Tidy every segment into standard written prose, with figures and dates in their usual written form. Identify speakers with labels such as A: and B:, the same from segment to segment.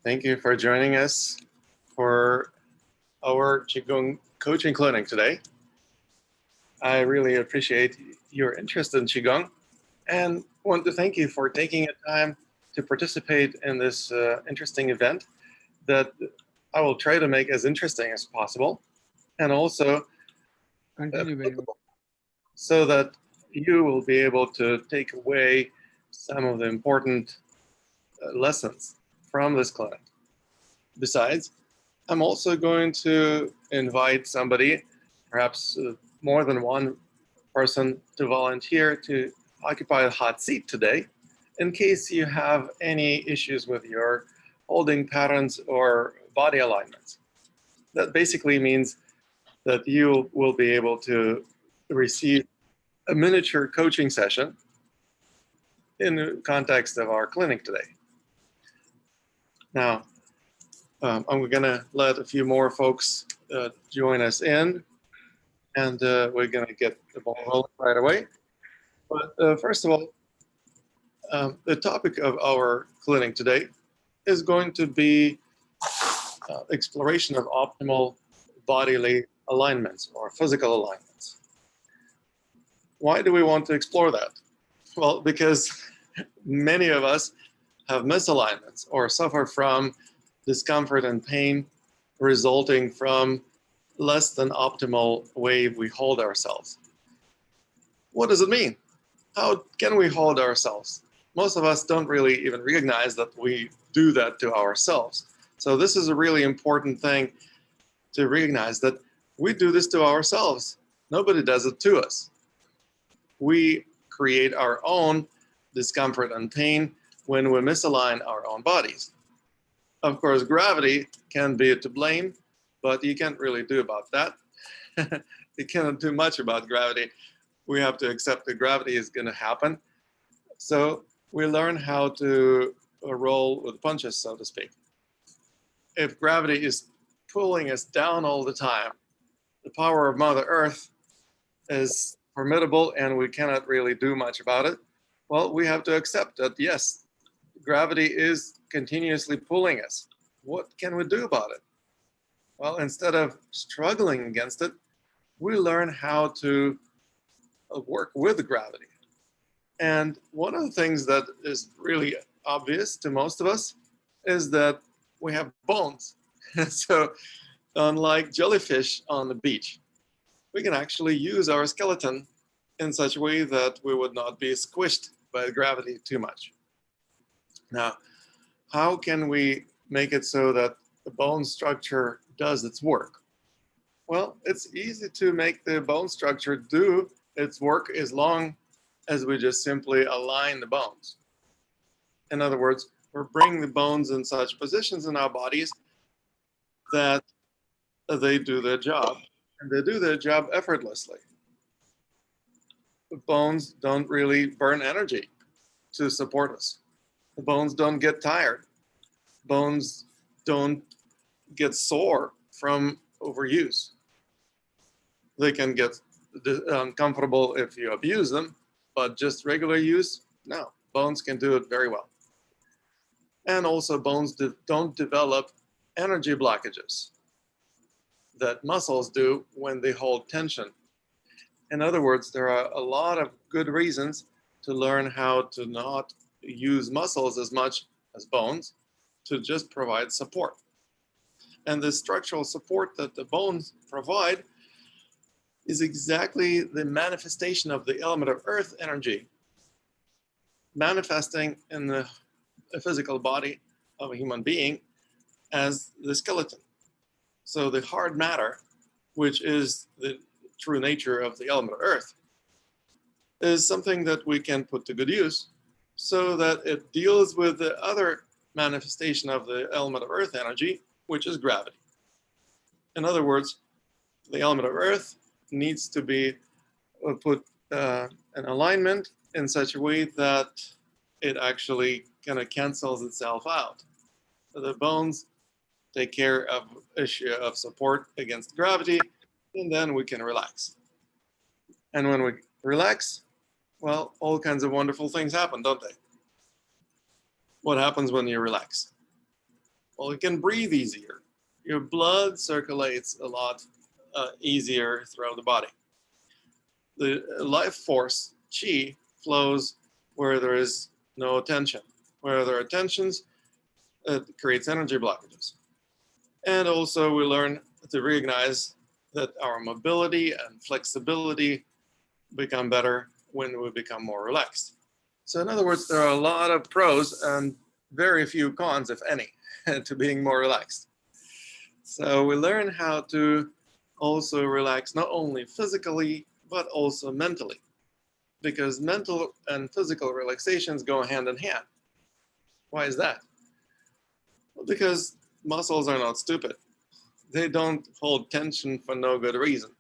A: Thank you for joining us for our Qigong Coaching Clinic today. I really appreciate your interest in Qigong and want to thank you for taking the time to participate in this interesting event that I will try to make as interesting as possible, and also
B: Continue very well.
A: so that you will be able to take away some of the important lessons from this clinic. Besides, I'm also going to invite somebody, perhaps more than one person, to volunteer to occupy a hot seat today in case you have any issues with your holding patterns or body alignments. That basically means that you will be able to receive a miniature coaching session in the context of our clinic today. Now, I'm going to let a few more folks join us in, and we're going to get the ball rolling right away. But first of all, the topic of our clinic today is going to be exploration of optimal bodily alignments or physical alignments. Why do we want to explore that? Well, because many of us have misalignments or suffer from discomfort and pain resulting from less than optimal way we hold ourselves. What does it mean? How can we hold ourselves? Most of us don't really even recognize that we do that to ourselves. So this is a really important thing to recognize, that we do this to ourselves. Nobody does it to us. We create our own discomfort and pain when we misalign our own bodies. Of course, gravity can be to blame, but you can't really do about that. You cannot do much about gravity. We have to accept that gravity is going to happen. So we learn how to roll with punches, so to speak. If gravity is pulling us down all the time, the power of Mother Earth is formidable and we cannot really do much about it. Well, we have to accept that, yes, gravity is continuously pulling us. What can we do about it? Well, instead of struggling against it, we learn how to work with gravity. And one of the things that is really obvious to most of us is that we have bones. So unlike jellyfish on the beach, we can actually use our skeleton in such a way that we would not be squished by gravity too much. Now, how can we make it so that the bone structure does its work? Well, it's easy to make the bone structure do its work as long as we just simply align the bones. In other words, we're bringing the bones in such positions in our bodies that they do their job, and they do their job effortlessly. The bones don't really burn energy to support us. The bones don't get tired. Bones don't get sore from overuse. They can get uncomfortable if you abuse them, but just regular use, no. Bones can do it very well. And also bones don't develop energy blockages that muscles do when they hold tension. In other words, there are a lot of good reasons to learn how to not use muscles as much as bones, to just provide support. And the structural support that the bones provide is exactly the manifestation of the element of earth energy manifesting in the physical body of a human being as the skeleton. So the hard matter, which is the true nature of the element of earth, is something that we can put to good use so that it deals with the other manifestation of the element of earth energy, which is gravity. In other words, the element of earth needs to be put in alignment in such a way that it actually kind of cancels itself out. So the bones take care of issue of support against gravity, and then we can relax. And when we relax, well, all kinds of wonderful things happen, don't they? What happens when you relax? Well, you can breathe easier. Your blood circulates a lot easier throughout the body. The life force, Qi, flows where there is no tension. Where there are tensions, it creates energy blockages. And also we learn to recognize that our mobility and flexibility become better when we become more relaxed. So in other words, there are a lot of pros and very few cons, if any, to being more relaxed. So we learn how to also relax not only physically, but also mentally, because mental and physical relaxations go hand in hand. Why is that? Well, because muscles are not stupid. They don't hold tension for no good reason.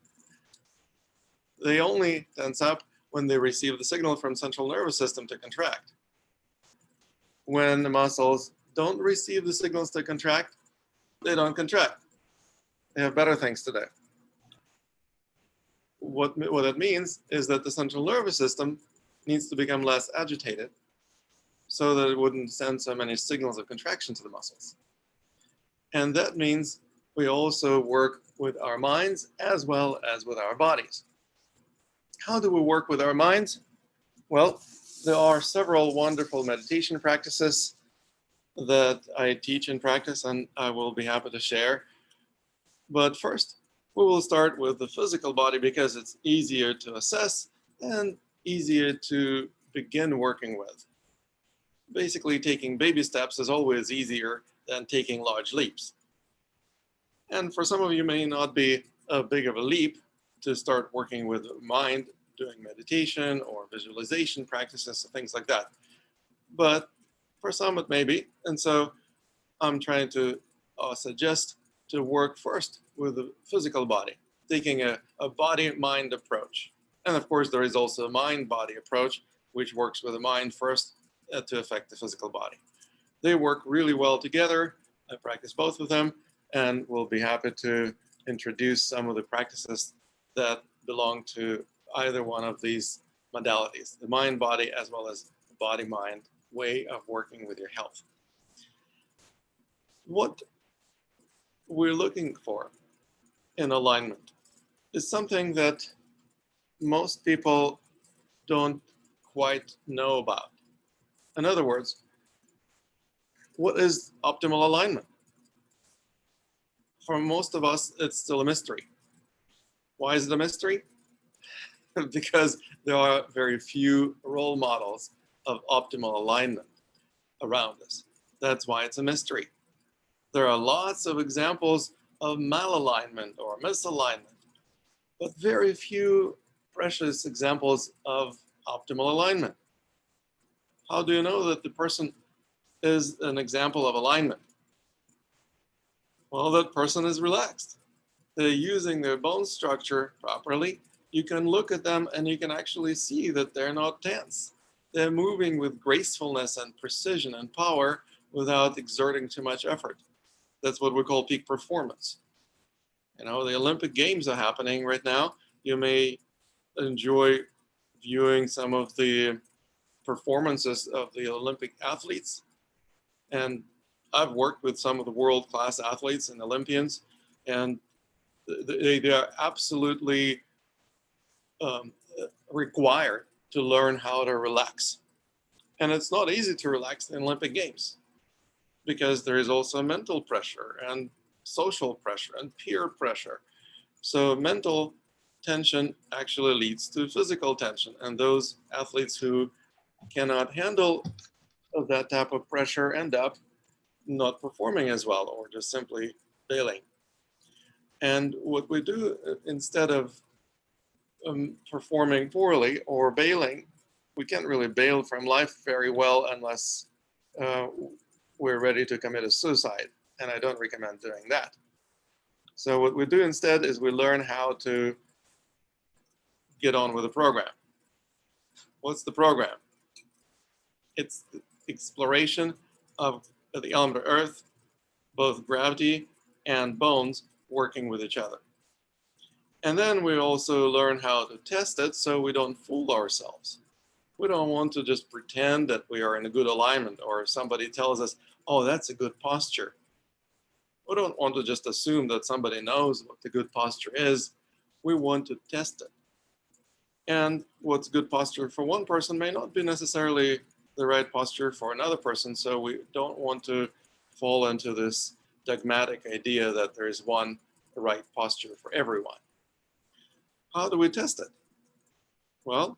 A: They only tense up when they receive the signal from central nervous system to contract. When the muscles don't receive the signals to contract, they don't contract. They have better things to do. What that means is that the central nervous system needs to become less agitated so that it wouldn't send so many signals of contraction to the muscles. And that means we also work with our minds as well as with our bodies. How do we work with our minds? Well, there are several wonderful meditation practices that I teach and practice, and I will be happy to share. But first, we will start with the physical body because it's easier to assess and easier to begin working with. Basically, taking baby steps is always easier than taking large leaps. And for some of you, may not be a big of a leap to start working with the mind, doing meditation or visualization practices, things like that. But for some, it may be. And so I'm trying to suggest to work first with the physical body, taking a body-mind approach. And of course, there is also a mind-body approach, which works with the mind first to affect the physical body. They work really well together. I practice both of them, and we'll be happy to introduce some of the practices that belong to either one of these modalities, the mind-body as well as the body-mind way of working with your health. What we're looking for in alignment is something that most people don't quite know about. In other words, what is optimal alignment? For most of us, it's still a mystery. Why is it a mystery? Because there are very few role models of optimal alignment around us. That's why it's a mystery. There are lots of examples of malalignment or misalignment, but very few precious examples of optimal alignment. How do you know that the person is an example of alignment? Well, that person is relaxed. They're using their bone structure properly. You can look at them and you can actually see that they're not tense. They're moving with gracefulness and precision and power without exerting too much effort. That's what we call peak performance. You know, the Olympic Games are happening right now. You may enjoy viewing some of the performances of the Olympic athletes. And I've worked with some of the world-class athletes and Olympians, and they are absolutely required to learn how to relax. And it's not easy to relax in Olympic Games because there is also mental pressure and social pressure and peer pressure. So mental tension actually leads to physical tension. And those athletes who cannot handle that type of pressure end up not performing as well or just simply failing. And what we do instead of performing poorly or bailing, we can't really bail from life very well unless we're ready to commit a suicide. And I don't recommend doing that. So what we do instead is we learn how to get on with the program. What's the program? It's the exploration of the element of earth, both gravity and bones working with each other. And then we also learn how to test it so we don't fool ourselves. We don't want to just pretend that we are in a good alignment, or if somebody tells us, oh, that's a good posture. We don't want to just assume that somebody knows what the good posture is. We want to test it. And what's good posture for one person may not be necessarily the right posture for another person. So we don't want to fall into this dogmatic idea that there is one right posture for everyone. How do we test it? Well,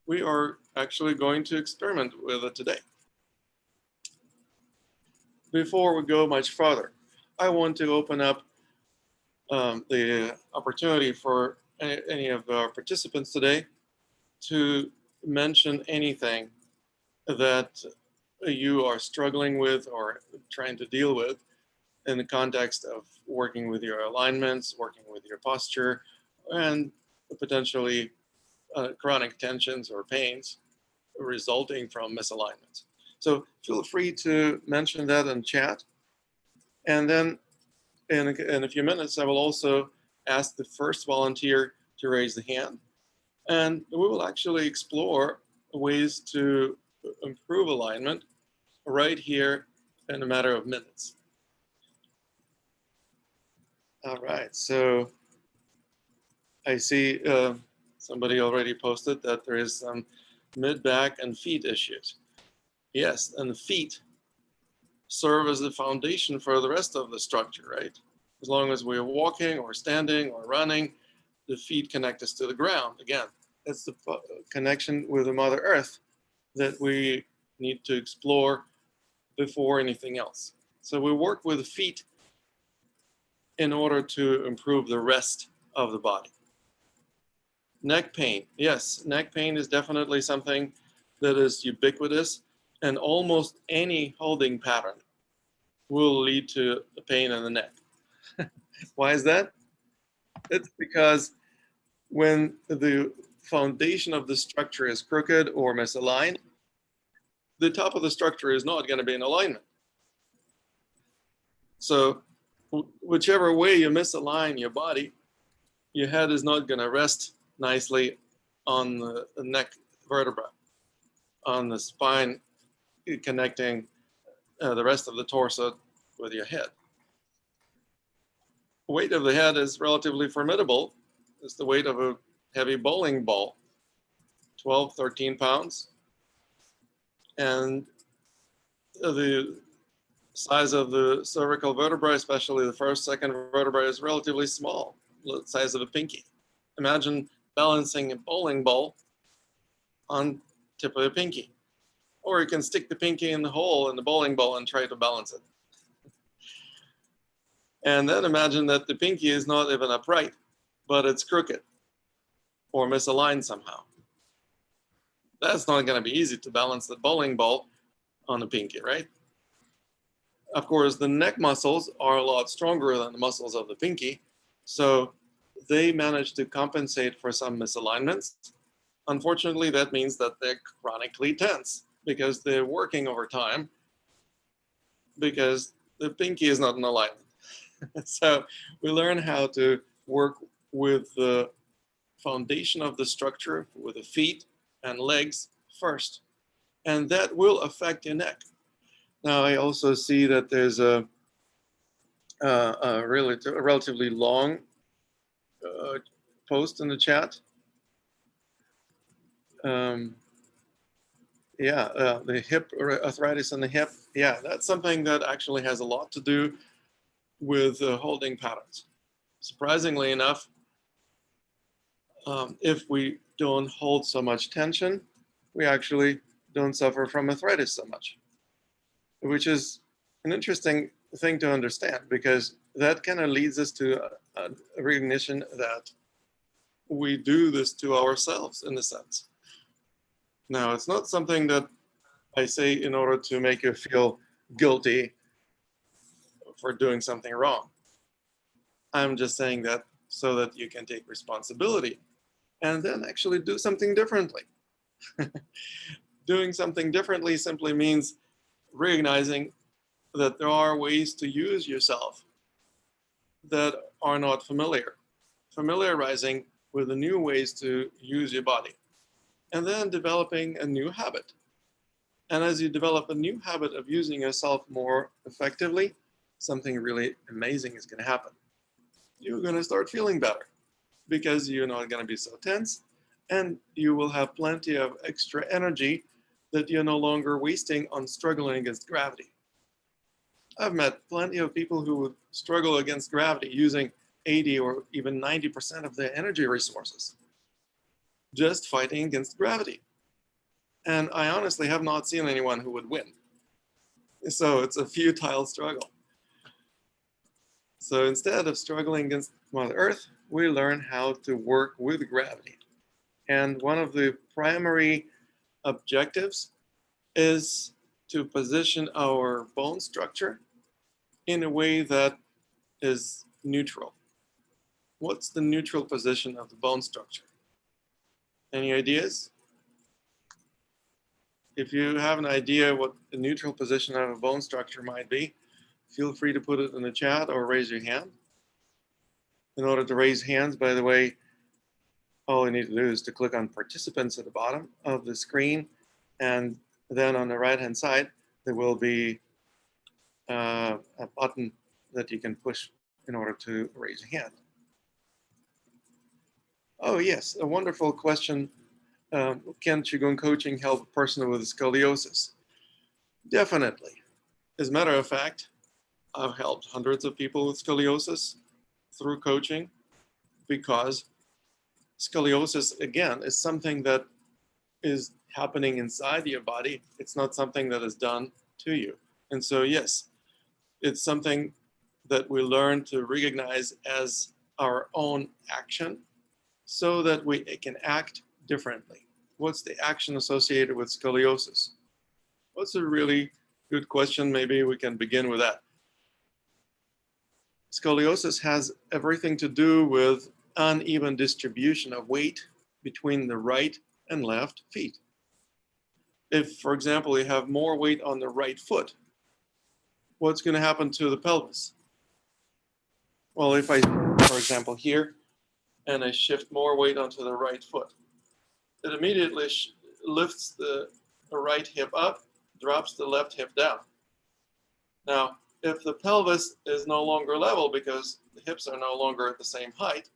A: we are actually going to experiment with it today. Before we go much further, I want to open up the opportunity for any of our participants today to mention anything that you are struggling with or trying to deal with in the context of working with your alignments, working with your posture, and potentially chronic tensions or pains resulting from misalignments. So feel free to mention that in chat. And then in a few minutes, I will also ask the first volunteer to raise the hand. And we will actually explore ways to improve alignment right here in a matter of minutes. All right, so I see somebody already posted that there is some mid, back, and feet issues. Yes, and the feet serve as the foundation for the rest of the structure, right? As long as we're walking or standing or running, the feet connect us to the ground. Again, it's the connection with the Mother Earth that we need to explore before anything else. So we work with the feet in order to improve the rest of the body. Neck pain. Yes, neck pain is definitely something that is ubiquitous, and almost any holding pattern will lead to a pain in the neck. Why is that? It's because when the foundation of the structure is crooked or misaligned, the top of the structure is not going to be in alignment. So whichever way you misalign your body, your head is not going to rest nicely on the neck vertebra, on the spine connecting the rest of the torso with your head. Weight of the head is relatively formidable. It's the weight of a heavy bowling ball, 12, 13 pounds. And the size of the cervical vertebrae, especially the first, second vertebrae, is relatively small, the size of a pinky. Imagine balancing a bowling ball on tip of a pinky. Or you can stick the pinky in the hole in the bowling ball and try to balance it. And then imagine that the pinky is not even upright, but it's crooked or misaligned somehow. That's not going to be easy to balance the bowling ball on the pinky, right? Of course, the neck muscles are a lot stronger than the muscles of the pinky, so they manage to compensate for some misalignments. Unfortunately, that means that they're chronically tense because they're working over time because the pinky is not in alignment. So we learn how to work with the foundation of the structure with the feet and legs first, and that will affect your neck. Now I also see that there's a relatively long post in the chat. The hip arthritis in the hip. Yeah, that's something that actually has a lot to do with holding patterns. Surprisingly enough, if we don't hold so much tension, we actually don't suffer from arthritis so much, which is an interesting thing to understand because that kind of leads us to a recognition that we do this to ourselves in a sense. Now, it's not something that I say in order to make you feel guilty for doing something wrong. I'm just saying that so that you can take responsibility and then actually do something differently. Doing something differently simply means recognizing that there are ways to use yourself that are not familiar. Familiarizing with the new ways to use your body. And then developing a new habit. And as you develop a new habit of using yourself more effectively, something really amazing is going to happen. You're going to start feeling better because you're not going to be so tense, and you will have plenty of extra energy that you're no longer wasting on struggling against gravity. I've met plenty of people who would struggle against gravity using 80 or even 90% of their energy resources, just fighting against gravity. And I honestly have not seen anyone who would win. So it's a futile struggle. So instead of struggling against Mother Earth, we learn how to work with gravity. And one of the primary objectives is to position our bone structure in a way that is neutral. What's the neutral position of the bone structure? Any ideas? If you have an idea what the neutral position of a bone structure might be, feel free to put it in the chat or raise your hand. In order to raise hands, by the way, all you need to do is to click on participants at the bottom of the screen, and then on the right hand side there will be a button that you can push in order to raise a hand. Oh yes, a wonderful question. Can Qigong coaching help a person with scoliosis? Definitely. As a matter of fact, I've helped hundreds of people with scoliosis through coaching, because scoliosis, again, is something that is happening inside your body. It's not something that is done to you. And so, yes, it's something that we learn to recognize as our own action so that we can act differently. What's the action associated with scoliosis? What's a really good question? Maybe we can begin with that. Scoliosis has everything to do with uneven distribution of weight between the right and left feet. If, for example, you have more weight on the right foot, what's going to happen to the pelvis? Well, if I, for example, here, and I shift more weight onto the right foot, it immediately lifts the right hip up, drops the left hip down. Now, if the pelvis is no longer level because the hips are no longer at the same height,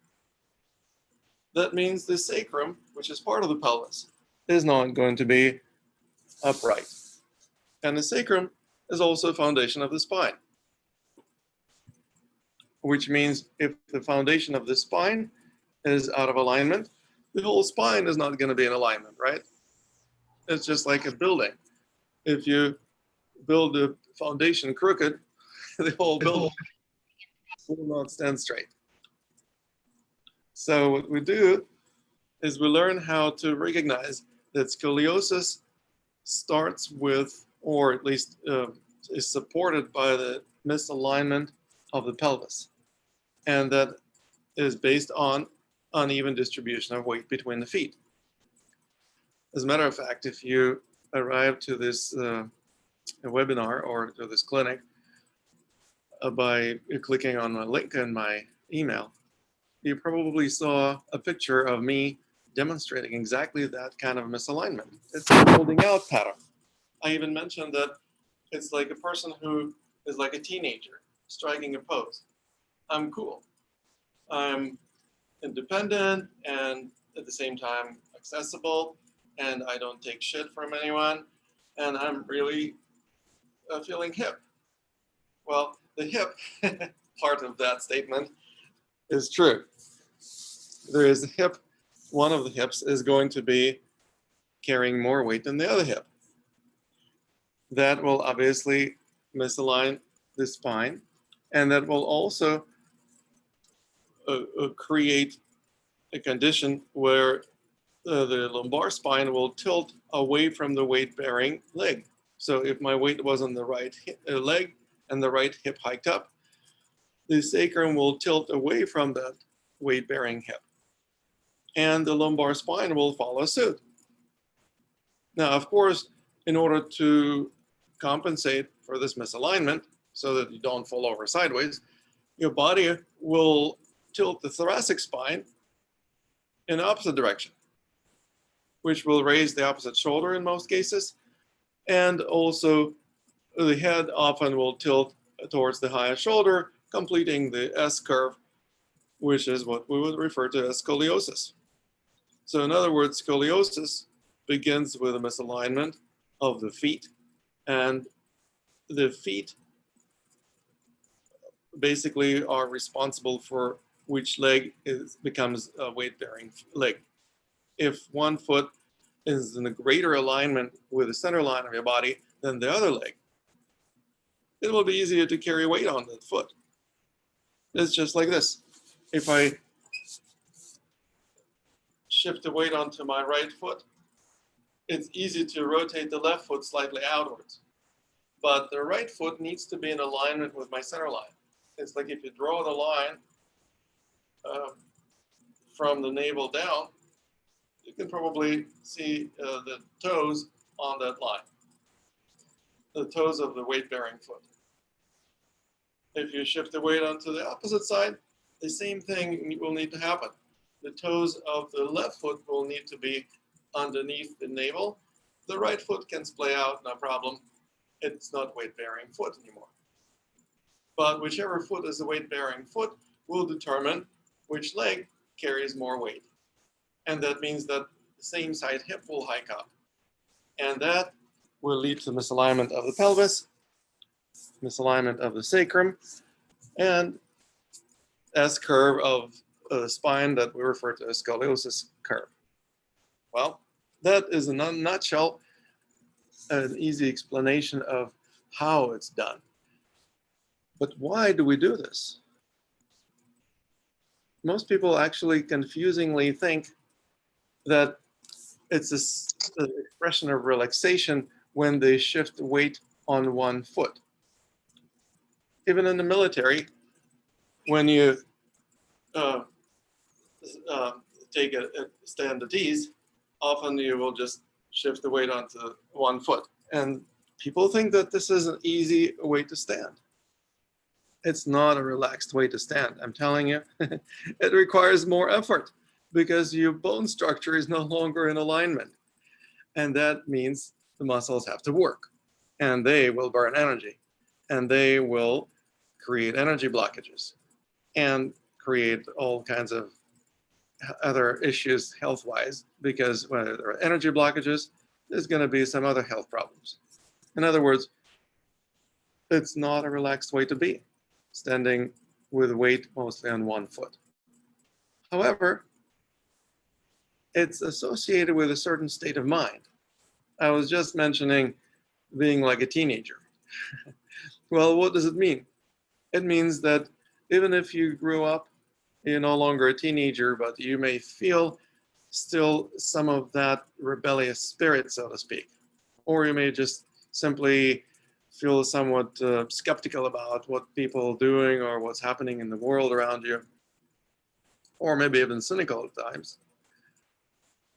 A: that means the sacrum, which is part of the pelvis, is not going to be upright. And the sacrum is also the foundation of the spine, which means if the foundation of the spine is out of alignment, the whole spine is not going to be in alignment, right? It's just like a building. If you build the foundation crooked, the whole building will not stand straight. So what we do is we learn how to recognize that scoliosis starts with, or at least is supported by, the misalignment of the pelvis. And that is based on uneven distribution of weight between the feet. As a matter of fact, if you arrive to this webinar or to this clinic by clicking on a link in my email, you probably saw a picture of me demonstrating exactly that kind of misalignment. It's a holding out pattern. I even mentioned that it's like a person who is like a teenager striking a pose. I'm cool. I'm independent and at the same time accessible, and I don't take shit from anyone, and I'm really feeling hip. Well, the hip part of that statement is true. There is a hip, one of the hips is going to be carrying more weight than the other hip. That will obviously misalign the spine, and that will also create a condition where the lumbar spine will tilt away from the weight-bearing leg. So if my weight was on the right leg and the right hip hiked up, the sacrum will tilt away from that weight-bearing hip, and the lumbar spine will follow suit. Now, of course, in order to compensate for this misalignment so that you don't fall over sideways, your body will tilt the thoracic spine in the opposite direction, which will raise the opposite shoulder in most cases. And also the head often will tilt towards the highest shoulder, completing the S curve, which is what we would refer to as scoliosis. So in other words, scoliosis begins with a misalignment of the feet, and the feet basically are responsible for which leg becomes a weight-bearing leg. If one foot is in a greater alignment with the center line of your body than the other leg, it will be easier to carry weight on that foot. It's just like this. If I shift the weight onto my right foot, it's easy to rotate the left foot slightly outwards. But the right foot needs to be in alignment with my center line. It's like if you draw the line from the navel down, you can probably see the toes on that line, the toes of the weight-bearing foot. If you shift the weight onto the opposite side, the same thing will need to happen. The toes of the left foot will need to be underneath the navel. The right foot can splay out, no problem. It's not weight-bearing foot anymore. But whichever foot is the weight-bearing foot will determine which leg carries more weight. And that means that the same side hip will hike up. And that will lead to misalignment of the pelvis, misalignment of the sacrum, and S curve of the spine that we refer to as scoliosis curve. Well, that is in a nutshell an easy explanation of how it's done. But why do we do this? Most people actually confusingly think that it's an expression of relaxation when they shift the weight on one foot. Even in the military, when you take a stand at ease, often you will just shift the weight onto one foot. And people think that this is an easy way to stand. It's not a relaxed way to stand. I'm telling you, it requires more effort because your bone structure is no longer in alignment. And that means the muscles have to work, and they will burn energy, and they will create energy blockages and create all kinds of other issues health-wise, because when there are energy blockages, there's going to be some other health problems. In other words, it's not a relaxed way to be, standing with weight mostly on one foot. However, it's associated with a certain state of mind. I was just mentioning being like a teenager. Well, what does it mean? It means that even if you grew up, you're no longer a teenager, but you may feel still some of that rebellious spirit, so to speak. Or you may just simply feel somewhat skeptical about what people are doing or what's happening in the world around you, or maybe even cynical at times.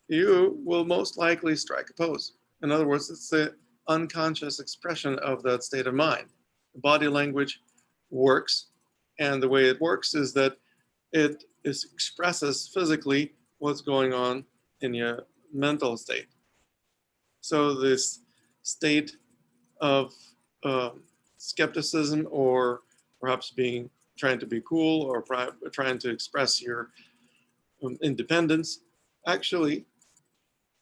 A: You will most likely strike a pose. In other words, it's the unconscious expression of that state of mind. Body language works, and the way it works is that it expresses physically what's going on in your mental state. So this state of skepticism, or perhaps trying to be cool, or trying to express your independence, actually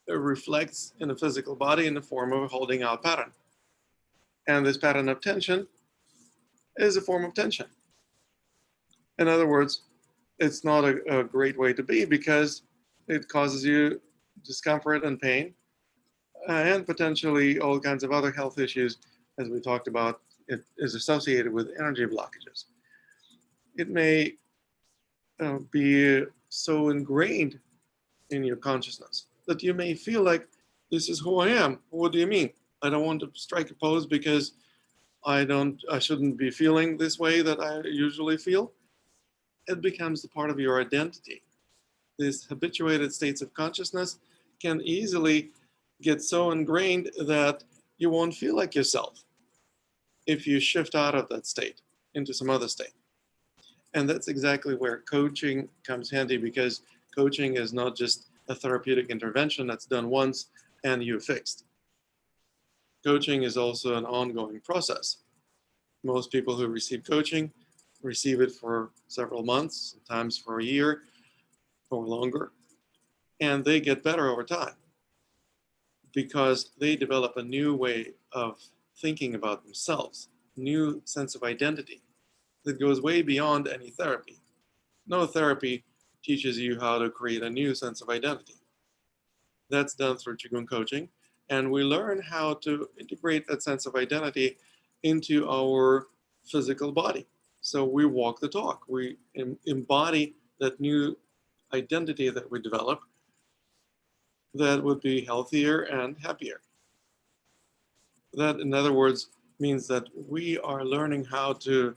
A: reflects in the physical body in the form of a holding out pattern. And this pattern of tension is a form of tension. In other words, it's not a great way to be because it causes you discomfort and pain, and potentially all kinds of other health issues, as we talked about. It is associated with energy blockages. It may be so ingrained in your consciousness that you may feel like, this is who I am. What do you mean? I don't want to strike a pose because I shouldn't be feeling this way that I usually feel. It becomes a part of your identity. These habituated states of consciousness can easily get so ingrained that you won't feel like yourself if you shift out of that state into some other state. And that's exactly where coaching comes handy, because coaching is not just a therapeutic intervention that's done once and you're fixed. Coaching is also an ongoing process. Most people who receive coaching receive it for several months, sometimes for a year or longer, and they get better over time because they develop a new way of thinking about themselves, new sense of identity that goes way beyond any therapy. No therapy teaches you how to create a new sense of identity. That's done through Qigong coaching, and we learn how to integrate that sense of identity into our physical body. So we walk the talk. We embody that new identity that we develop that would be healthier and happier. That, in other words, means that we are learning how to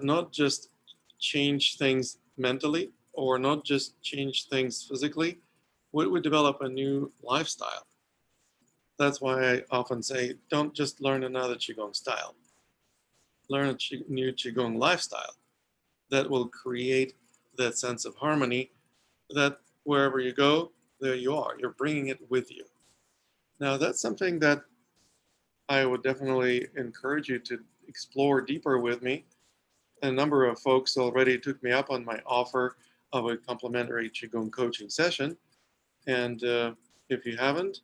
A: not just change things mentally or not just change things physically, we develop a new lifestyle. That's why I often say, don't just learn another Qigong style. Learn a new Qigong lifestyle that will create that sense of harmony that wherever you go, there you are. You're bringing it with you. Now, that's something that I would definitely encourage you to explore deeper with me. A number of folks already took me up on my offer of a complimentary Qigong coaching session. And if you haven't,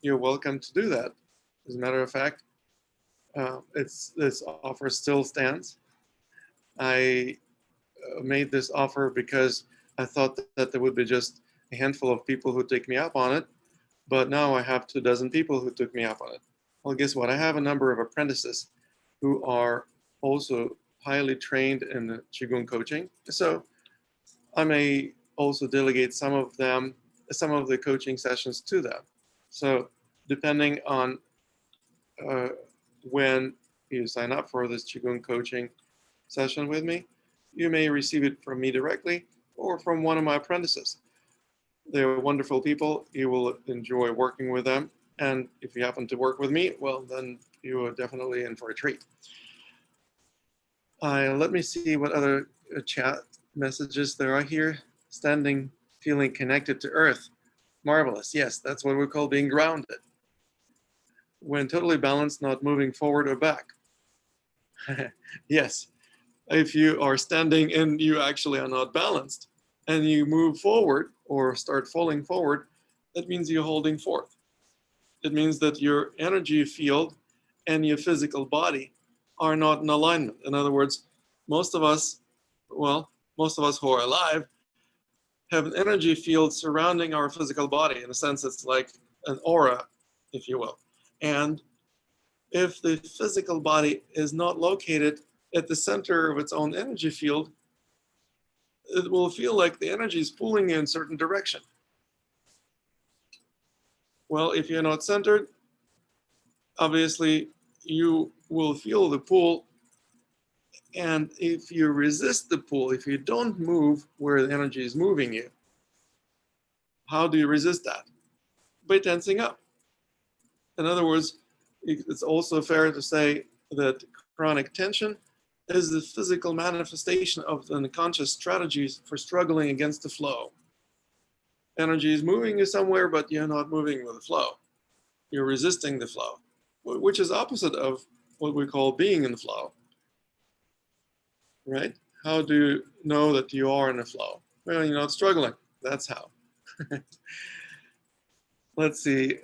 A: you're welcome to do that. As a matter of fact, this offer still stands. I made this offer because I thought that there would be just a handful of people who take me up on it, but now I have 24 people who took me up on it. Well, guess what? I have a number of apprentices who are also highly trained in Qigong coaching. So I may also delegate some of the coaching sessions to them. So depending on when you sign up for this Qigong coaching session with me, you may receive it from me directly or from one of my apprentices. They're wonderful people. You will enjoy working with them. And if you happen to work with me, well, then you are definitely in for a treat. Let me see what other chat messages there are here. Standing, feeling connected to Earth. Marvelous. Yes, that's what we call being grounded. When totally balanced, not moving forward or back. Yes, if you are standing and you actually are not balanced and you move forward or start falling forward, that means you're holding forth. It means that your energy field and your physical body are not in alignment. In other words, most of us who are alive have an energy field surrounding our physical body. In a sense, it's like an aura, if you will. And if the physical body is not located at the center of its own energy field, it will feel like the energy is pulling you in a certain direction. Well, if you're not centered, obviously you will feel the pull. And if you resist the pull, if you don't move where the energy is moving you, how do you resist that? By tensing up. In other words, it's also fair to say that chronic tension is the physical manifestation of the unconscious strategies for struggling against the flow. Energy is moving you somewhere, but you're not moving with the flow. You're resisting the flow, which is opposite of what we call being in the flow. Right? How do you know that you are in the flow? Well, you're not struggling. That's how. Let's see.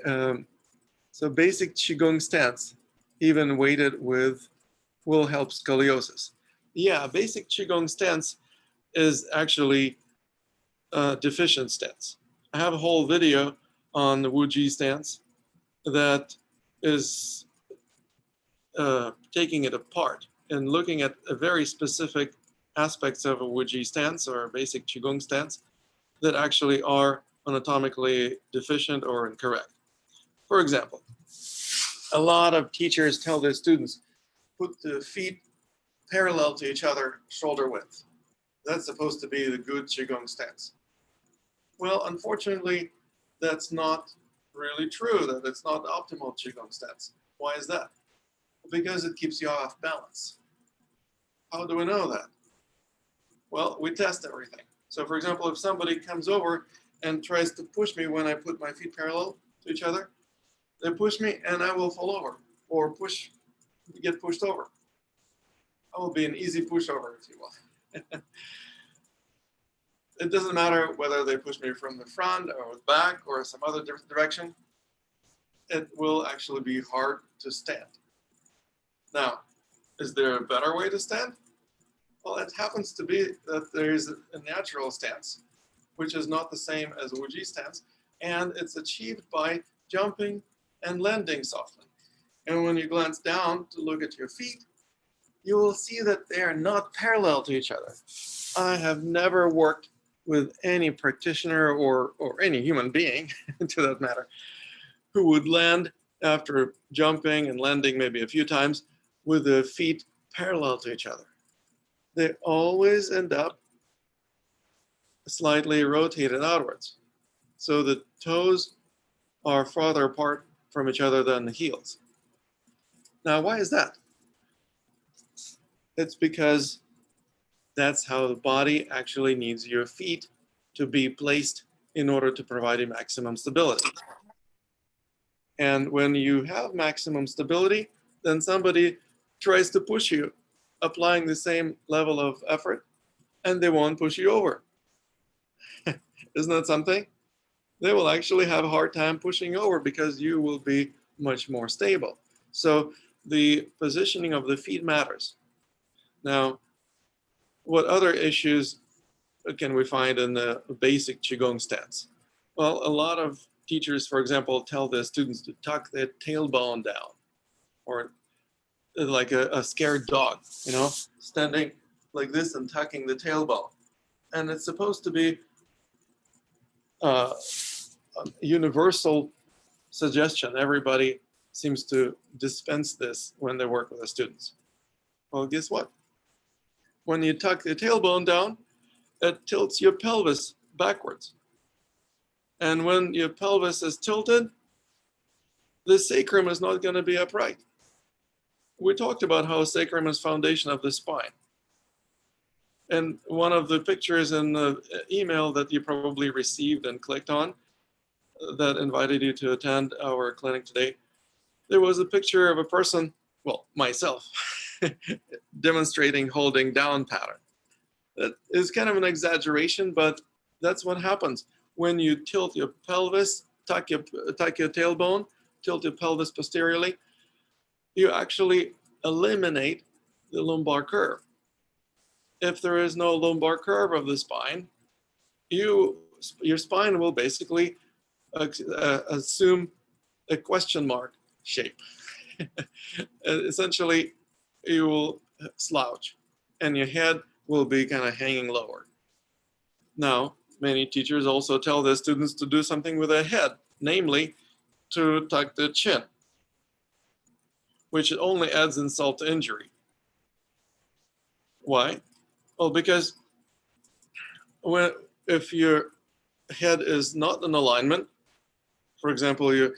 A: So basic Qigong stance, even weighted with, will help scoliosis. Yeah, basic Qigong stance is actually a deficient stance. I have a whole video on the Wuji stance that is taking it apart and looking at a very specific aspects of a Wuji stance or a basic Qigong stance that actually are anatomically deficient or incorrect. For example, a lot of teachers tell their students, put the feet parallel to each other, shoulder width. That's supposed to be the good Qigong stance. Well, unfortunately, that's not really true, that it's not optimal Qigong stance. Why is that? Because it keeps you off balance. How do we know that? Well, we test everything. So for example, if somebody comes over and tries to push me when I put my feet parallel to each other, they push me and I will fall over or get pushed over. will be an easy pushover, if you will. It doesn't matter whether they push me from the front or the back or some other different direction. It will actually be hard to stand. Now, is there a better way to stand? Well, it happens to be that there is a natural stance, which is not the same as a Wuji stance, and it's achieved by jumping and landing softly. And when you glance down to look at your feet, you will see that they are not parallel to each other. I have never worked with any practitioner or any human being, to that matter, who would land after jumping and landing maybe a few times with the feet parallel to each other. They always end up slightly rotated outwards. So the toes are farther apart from each other than the heels. Now, why is that? It's because that's how the body actually needs your feet to be placed in order to provide a maximum stability. And when you have maximum stability, then somebody tries to push you, applying the same level of effort, and they won't push you over. Isn't that something? They will actually have a hard time pushing over because you will be much more stable. So the positioning of the feet matters. Now, what other issues can we find in the basic Qigong stance? Well, a lot of teachers, for example, tell their students to tuck their tailbone down, or like a scared dog, standing like this and tucking the tailbone. And it's supposed to be a universal suggestion. Everybody seems to dispense this when they work with the students. Well, guess what? When you tuck the tailbone down, it tilts your pelvis backwards. And when your pelvis is tilted, the sacrum is not going to be upright. We talked about how sacrum is foundation of the spine. And one of the pictures in the email that you probably received and clicked on that invited you to attend our clinic today, there was a picture of a person, well, myself, demonstrating holding down pattern. That is kind of an exaggeration, but that's what happens. When you tilt your pelvis, tuck your tailbone, tilt your pelvis posteriorly, you actually eliminate the lumbar curve. If there is no lumbar curve of the spine, your spine will basically assume a question mark shape. Essentially, you will slouch and your head will be kind of hanging lower. Now, many teachers also tell their students to do something with their head, namely to tuck the chin, which only adds insult to injury. Why? Well, because if your head is not in alignment, for example, your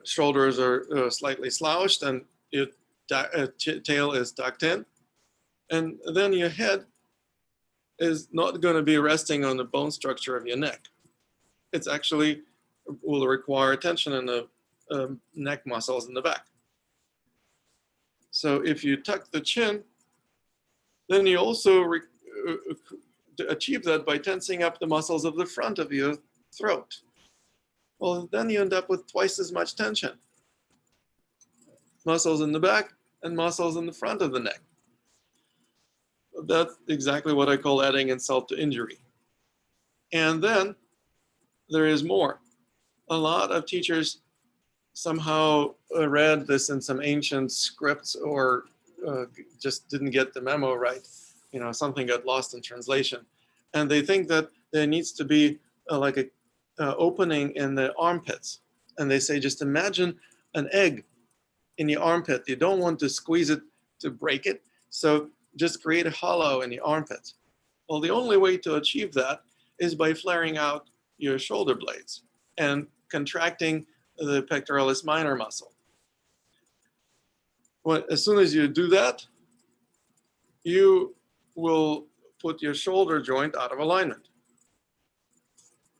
A: shoulders are slightly slouched and your tail is tucked in, and then your head is not going to be resting on the bone structure of your neck. It's actually will require tension in the neck muscles in the back. So if you tuck the chin, then you also achieve that by tensing up the muscles of the front of your throat. Well, then you end up with twice as much tension. Muscles in the back and muscles in the front of the neck. That's exactly what I call adding insult to injury. And then there is more. A lot of teachers somehow read this in some ancient scripts or just didn't get the memo right. Something got lost in translation. And they think that there needs to be like a opening in the armpits. And they say, just imagine an egg in your armpit. You don't want to squeeze it to break it. So just create a hollow in the armpit. Well, the only way to achieve that is by flaring out your shoulder blades and contracting the pectoralis minor muscle. As soon as you do that, you will put your shoulder joint out of alignment.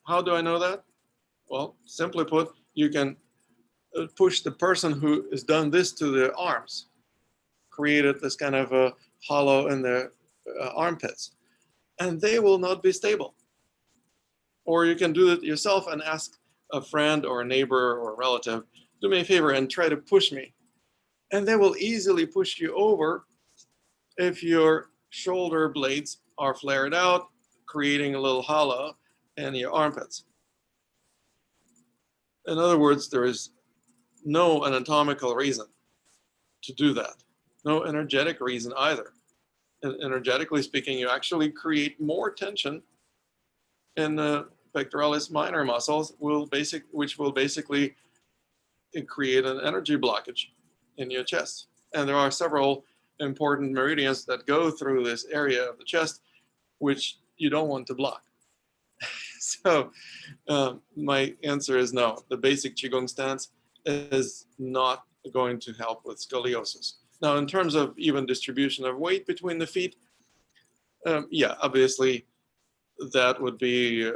A: How do I know that? Well, simply put, you can push the person who has done this to their arms. created this kind of a hollow in the armpits, and they will not be stable. Or you can do it yourself and ask a friend or a neighbor or a relative, do me a favor and try to push me. And they will easily push you over if your shoulder blades are flared out, creating a little hollow in your armpits. In other words, there is no anatomical reason to do that. No energetic reason either. And energetically speaking, you actually create more tension in the pectoralis minor muscles, which will basically create an energy blockage in your chest. And there are several important meridians that go through this area of the chest, which you don't want to block. So my answer is no. The basic Qigong stance is not going to help with scoliosis. Now, in terms of even distribution of weight between the feet, yeah, obviously that would be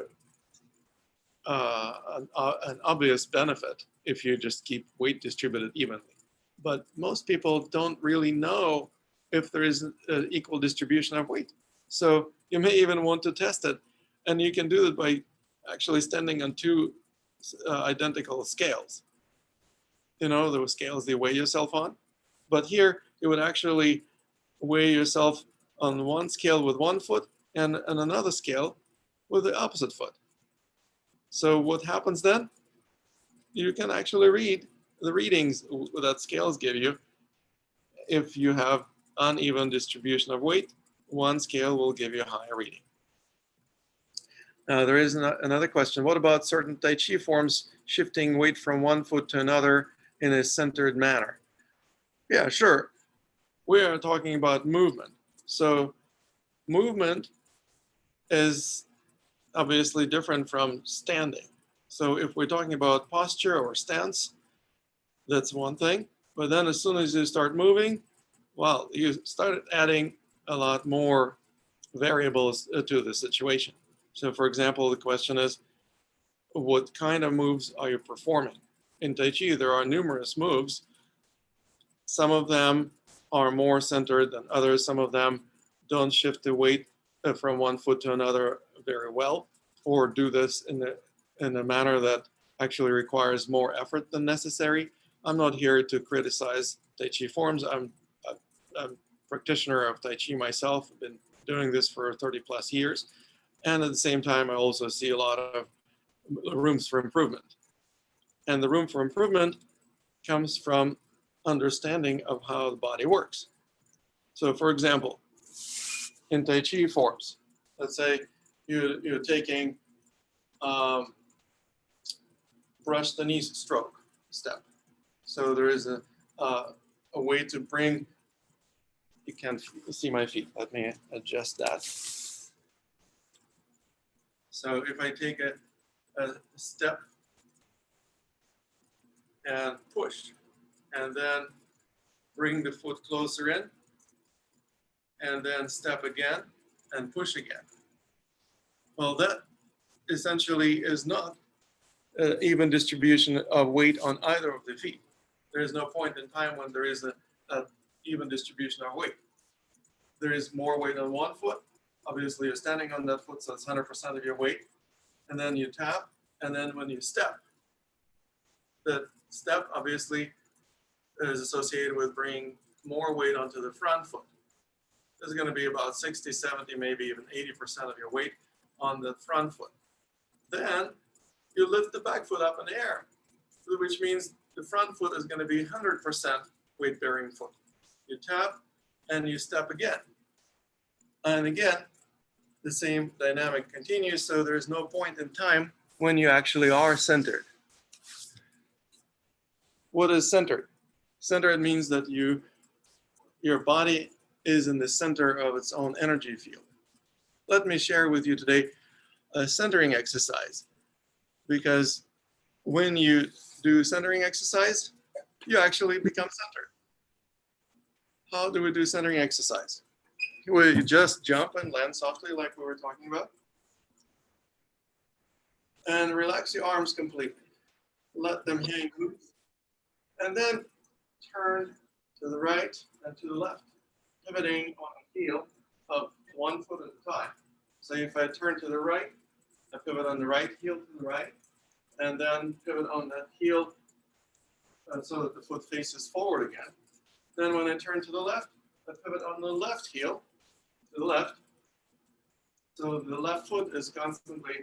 A: an obvious benefit if you just keep weight distributed evenly. But most people don't really know if there is an equal distribution of weight. So you may even want to test it. And you can do it by actually standing on two identical scales. You know, those scales they weigh yourself on. But here, you would actually weigh yourself on one scale with one foot and another scale with the opposite foot. So what happens then? You can actually read the readings that scales give you. If you have uneven distribution of weight, one scale will give you a higher reading. There is another question. What about certain Tai Chi forms shifting weight from one foot to another in a centered manner? Yeah, sure. We are talking about movement. So movement is obviously different from standing. So if we're talking about posture or stance, that's one thing. But then as soon as you start moving, well, you start adding a lot more variables to the situation. So for example, the question is, what kind of moves are you performing? In Tai Chi, there are numerous moves. Some of them are more centered than others. Some of them don't shift the weight from one foot to another very well, or do this in a manner that actually requires more effort than necessary. I'm not here to criticize Tai Chi forms. I'm a practitioner of Tai Chi myself. I've been doing this for 30 plus years. And at the same time, I also see a lot of rooms for improvement. And the room for improvement comes from understanding of how the body works. So for example, in Tai Chi forms, let's say you're taking brush the knees stroke step. So there is a way to bring, you can't see my feet, let me adjust that. So if I take a step and push, and then bring the foot closer in, and then step again and push again. Well, that essentially is not an even distribution of weight on either of the feet. There is no point in time when there is an even distribution of weight. There is more weight on one foot. Obviously, you're standing on that foot, so it's 100% of your weight. And then you tap, and then when you step, the step obviously is associated with bringing more weight onto the front foot. There's going to be about 60, 70, maybe even 80% of your weight on the front foot. Then you lift the back foot up in the air, which means the front foot is going to be 100% weight-bearing foot. You tap and you step again. And again, the same dynamic continues, so there's no point in time when you actually are centered. What is centered? Centered means that your body is in the center of its own energy field. Let me share with you today a centering exercise, because when you do centering exercise, you actually become centered. How do we do centering exercise? We just jump and land softly like we were talking about. And relax your arms completely. Let them hang loose. And then turn to the right and to the left, pivoting on a heel of 1 foot at a time. So if I turn to the right, I pivot on the right heel to the right, and then pivot on that heel so that the foot faces forward again. Then when I turn to the left, I pivot on the left heel to the left. So the left foot is constantly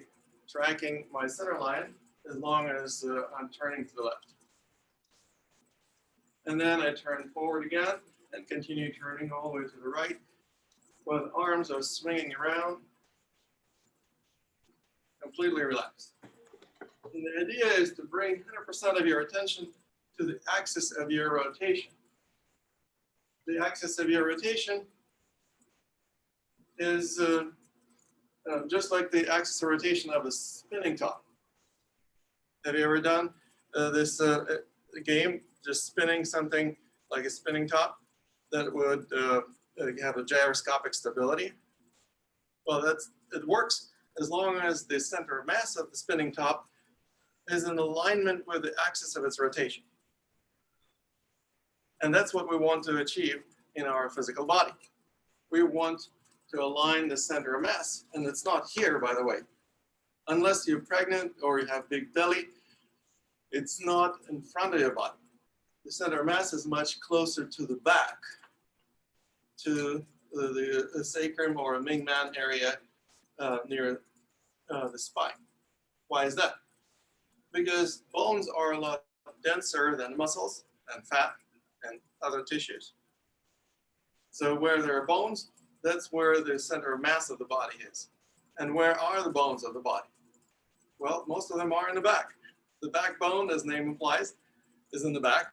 A: tracking my center line as long as I'm turning to the left. And then I turn forward again and continue turning all the way to the right. While the arms are swinging around, completely relaxed. And the idea is to bring 100% of your attention to the axis of your rotation. The axis of your rotation is just like the axis of rotation of a spinning top. Have you ever done this game, just spinning something like a spinning top that would have a gyroscopic stability? Well, it works as long as the center of mass of the spinning top is in alignment with the axis of its rotation. And that's what we want to achieve in our physical body. We want to align the center of mass, and it's not here, by the way. Unless you're pregnant or you have big belly, it's not in front of your body. The center of mass is much closer to the back, to the sacrum or a Ming Man area near the spine. Why is that? Because bones are a lot denser than muscles and fat and other tissues. So where there are bones, that's where the center of mass of the body is. And where are the bones of the body? Well, most of them are in the back. The backbone, as the name implies, is in the back.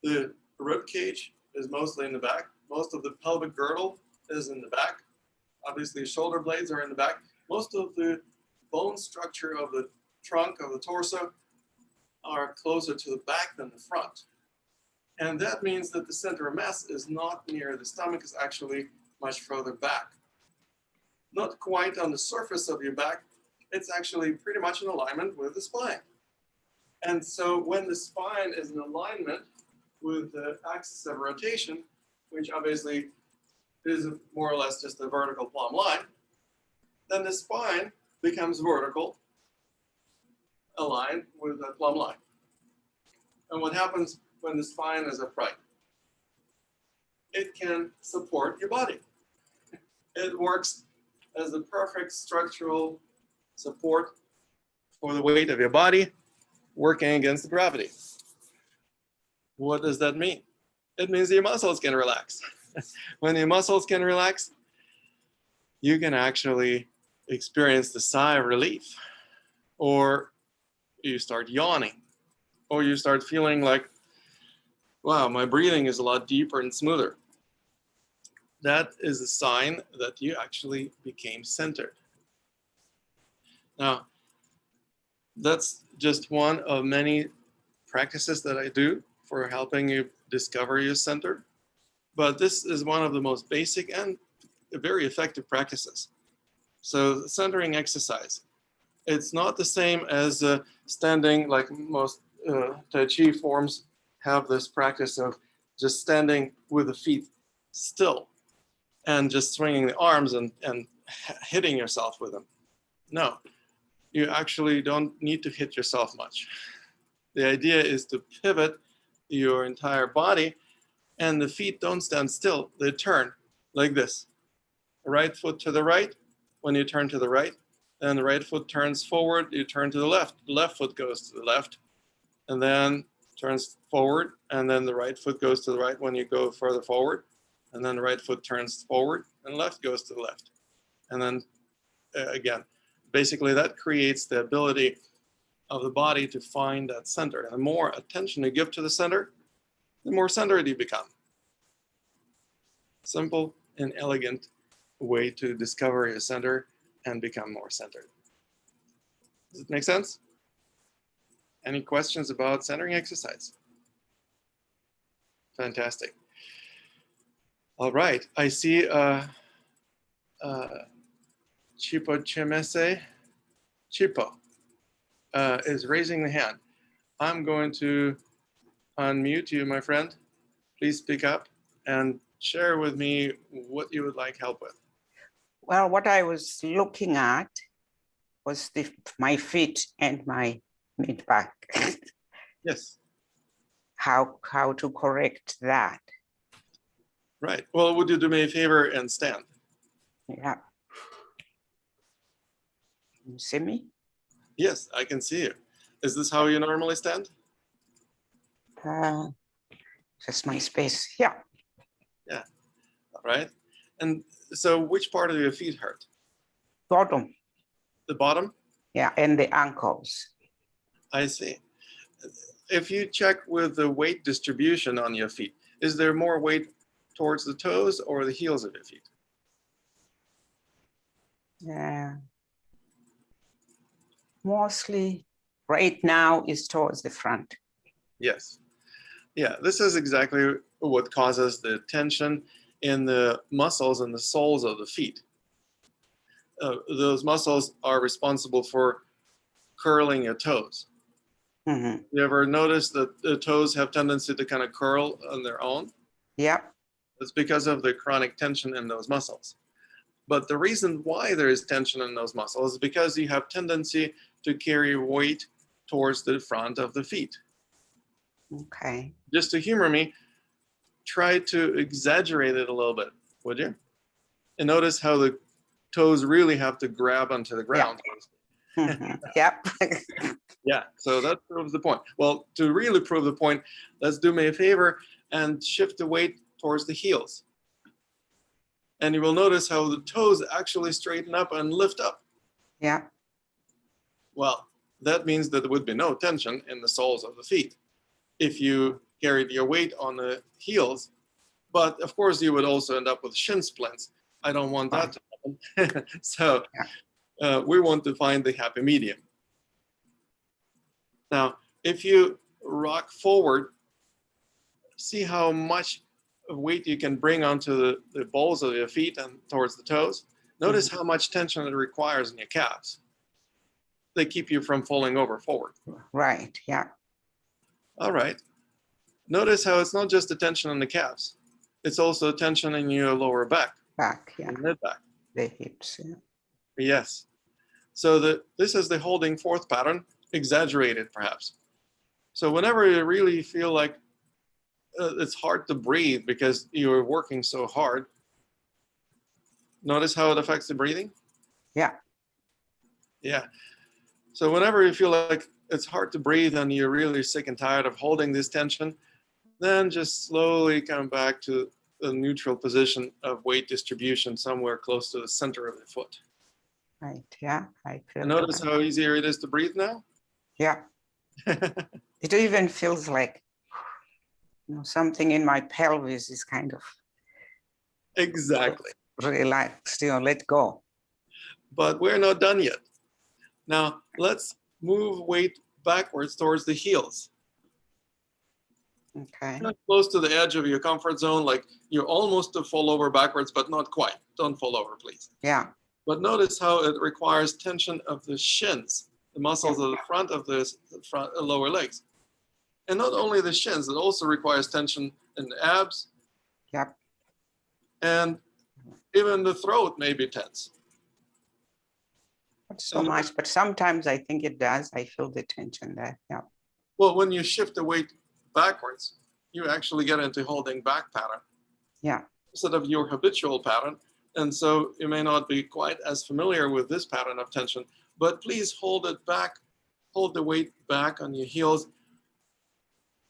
A: The rib cage is mostly in the back. Most of the pelvic girdle is in the back. Obviously, shoulder blades are in the back. Most of the bone structure of the trunk of the torso are closer to the back than the front. And that means that the center of mass is not near the stomach, it's actually much further back. Not quite on the surface of your back, it's actually pretty much in alignment with the spine. And so when the spine is in alignment with the axis of rotation, which obviously is more or less just a vertical plumb line, then the spine becomes vertical, aligned with the plumb line. And what happens when the spine is upright? It can support your body. It works as the perfect structural support for the weight of your body working against gravity. What does that mean? It means your muscles can relax. When your muscles can relax, you can actually experience the sigh of relief, or you start yawning, or you start feeling like, wow, my breathing is a lot deeper and smoother. That is a sign that you actually became centered. Now, that's just one of many practices that I do for helping you discover your center. But this is one of the most basic and very effective practices. So centering exercise, it's not the same as standing, like most Tai Chi forms have this practice of just standing with the feet still and just swinging the arms and hitting yourself with them. No, you actually don't need to hit yourself much. The idea is to pivot your entire body, and the feet don't stand still, they turn like this. Right foot to the right, when you turn to the right, then the right foot turns forward, you turn to the left foot goes to the left, and then turns forward, and then the right foot goes to the right when you go further forward, and then the right foot turns forward, and left goes to the left. And then again, basically that creates the ability of the body to find that center. And the more attention you give to the center, the more centered you become. Simple and elegant way to discover your center and become more centered. Does it make sense? Any questions about centering exercise? Fantastic. All right, I see Chipo Chemese. Chipo is raising the hand. I'm going to unmute you, my friend. Please speak up. and share with me what you would like help with.
C: Well, what I was looking at was my feet and my mid back.
A: Yes.
C: How to correct that?
A: Right. Well, would you do me a favor and stand?
C: Yeah. You see me?
A: Yes, I can see you. Is this how you normally stand?
C: Just my space. Yeah.
A: Yeah. All right. And so which part of your feet hurt?
C: Bottom.
A: The bottom?
C: Yeah, and the ankles.
A: I see. If you check with the weight distribution on your feet, is there more weight towards the toes or the heels of your feet?
C: Yeah. Mostly right now is towards the front.
A: Yes. Yeah, this is exactly what causes the tension in the muscles and the soles of the feet. Those muscles are responsible for curling your toes.
C: Mm-hmm.
A: You ever notice that the toes have tendency to kind of curl on their own?
C: Yeah.
A: It's because of the chronic tension in those muscles. But the reason why there is tension in those muscles is because you have tendency to carry weight towards the front of the feet.
C: Okay.
A: Just to humor me, try to exaggerate it a little bit, would you? And notice how the toes really have to grab onto the ground.
C: Mm-hmm. Yep.
A: Yeah, so that proves the point. Well, to really prove the point, let's do me a favor and shift the weight towards the heels. And you will notice how the toes actually straighten up and lift up.
C: Yeah.
A: Well, that means that there would be no tension in the soles of the feet if you carried your weight on the heels. But of course, you would also end up with shin splints. I don't want that to happen. So we want to find the happy medium. Now, if you rock forward, see how much weight you can bring onto the balls of your feet and towards the toes. Notice how much tension it requires in your calves. They keep you from falling over forward.
C: Right. Yeah.
A: All right. Notice how it's not just the tension in the calves. It's also tension in your lower back.
C: Back. Yeah.
A: And mid back.
C: The hips. Yeah.
A: Yes. So this is the holding forth pattern, exaggerated perhaps. So whenever you really feel like it's hard to breathe because you're working so hard, notice how it affects the breathing?
C: Yeah.
A: Yeah. So whenever you feel like it's hard to breathe and you're really sick and tired of holding this tension, then just slowly come back to the neutral position of weight distribution somewhere close to the center of the foot.
C: Right. Yeah. I feel.
A: And notice how easier it is to breathe now?
C: Yeah. It even feels like, something in my pelvis is kind of
A: Exactly.
C: relaxed, let go.
A: But we're not done yet. Now, let's move weight backwards towards the heels.
C: Okay.
A: Not close to the edge of your comfort zone, like you're almost to fall over backwards, but not quite. Don't fall over, please.
C: Yeah.
A: But notice how it requires tension of the shins, the muscles of the front of the lower legs. And not only the shins, it also requires tension in the abs.
C: Yep.
A: And even the throat may be tense.
C: Not so much, but sometimes I think it does. I feel the tension there. Yeah.
A: Well, when you shift the weight backwards, you actually get into holding back pattern.
C: Yeah.
A: Instead of your habitual pattern. And so you may not be quite as familiar with this pattern of tension, but please hold it back, hold the weight back on your heels,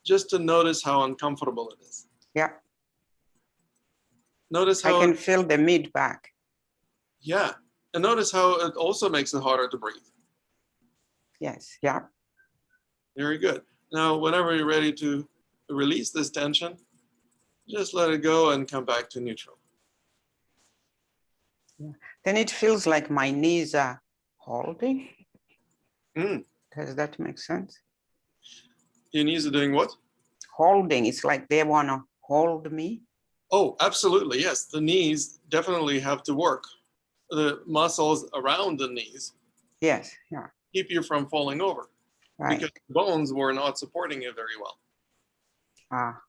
A: just to notice how uncomfortable it is.
C: Yeah.
A: Notice how
C: I can feel the mid back.
A: Yeah. And notice how it also makes it harder to breathe.
C: Yes. Yeah.
A: Very good. Now, whenever you're ready to release this tension, just let it go and come back to neutral.
C: Yeah. Then it feels like my knees are holding. Does that make sense?
A: Your knees are doing what?
C: Holding. It's like they want to hold me.
A: Oh, absolutely. Yes. The knees definitely have to work. The muscles around the knees.
C: Yes. Yeah.
A: Keep you from falling over.
C: Right.
A: Because the bones were not supporting you very well.
C: Ah.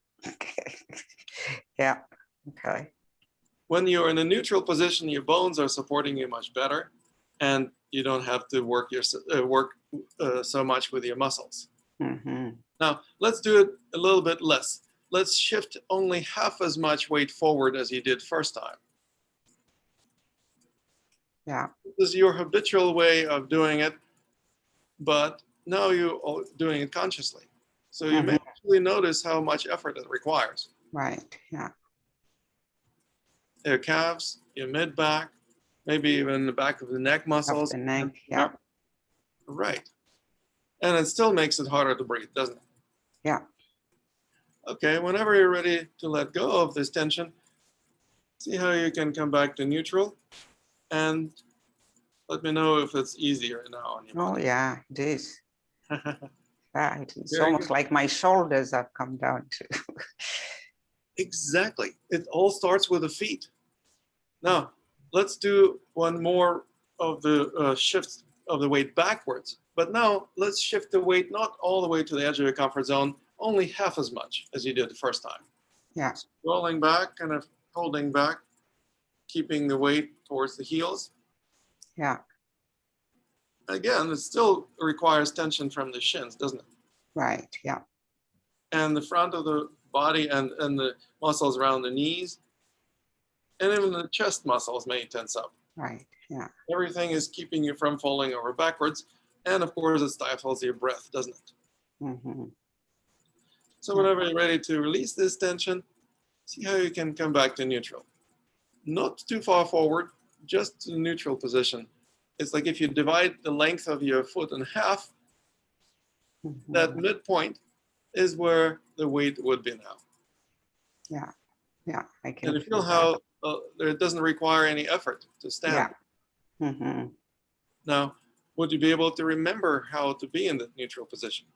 C: Yeah. Okay.
A: When you're in a neutral position, your bones are supporting you much better, and you don't have to work so much with your muscles.
C: Mm-hmm.
A: Now, let's do it a little bit less. Let's shift only half as much weight forward as you did first time.
C: Yeah.
A: This is your habitual way of doing it, but now you're doing it consciously. So you may actually notice how much effort it requires.
C: Right. Yeah.
A: Your calves, your mid back, maybe even the back of the neck muscles.
C: Of the neck. Yeah.
A: Right. And it still makes it harder to breathe, doesn't it?
C: Yeah.
A: Okay, whenever you're ready to let go of this tension, see how you can come back to neutral, and let me know if it's easier now on your
C: Oh,
A: body.
C: yeah, it is. Yeah, it's
A: Very
C: almost
A: good.
C: like my shoulders have come down too.
A: Exactly. It all starts with the feet. Now, let's do one more of the shifts of the weight backwards. But now let's shift the weight not all the way to the edge of your comfort zone, only half as much as you did the first time.
C: Yeah.
A: Rolling back, kind of holding back, keeping the weight towards the heels.
C: Yeah.
A: Again, it still requires tension from the shins, doesn't it?
C: Right. Yeah.
A: And the front of the body and the muscles around the knees, and even the chest muscles may tense up.
C: Right. Yeah.
A: Everything is keeping you from falling over backwards. And of course, it stifles your breath, doesn't it?
C: Mm-hmm.
A: So whenever you're ready to release this tension, see how you can come back to neutral. Not too far forward, just to neutral position. It's like if you divide the length of your foot in half,
C: Mm-hmm.
A: that midpoint is where the weight would be now.
C: Yeah. Yeah. I can
A: And you feel
C: that.
A: how it doesn't require any effort to stand.
C: Yeah. Mm-hmm.
A: Now, would you be able to remember how to be in that neutral position?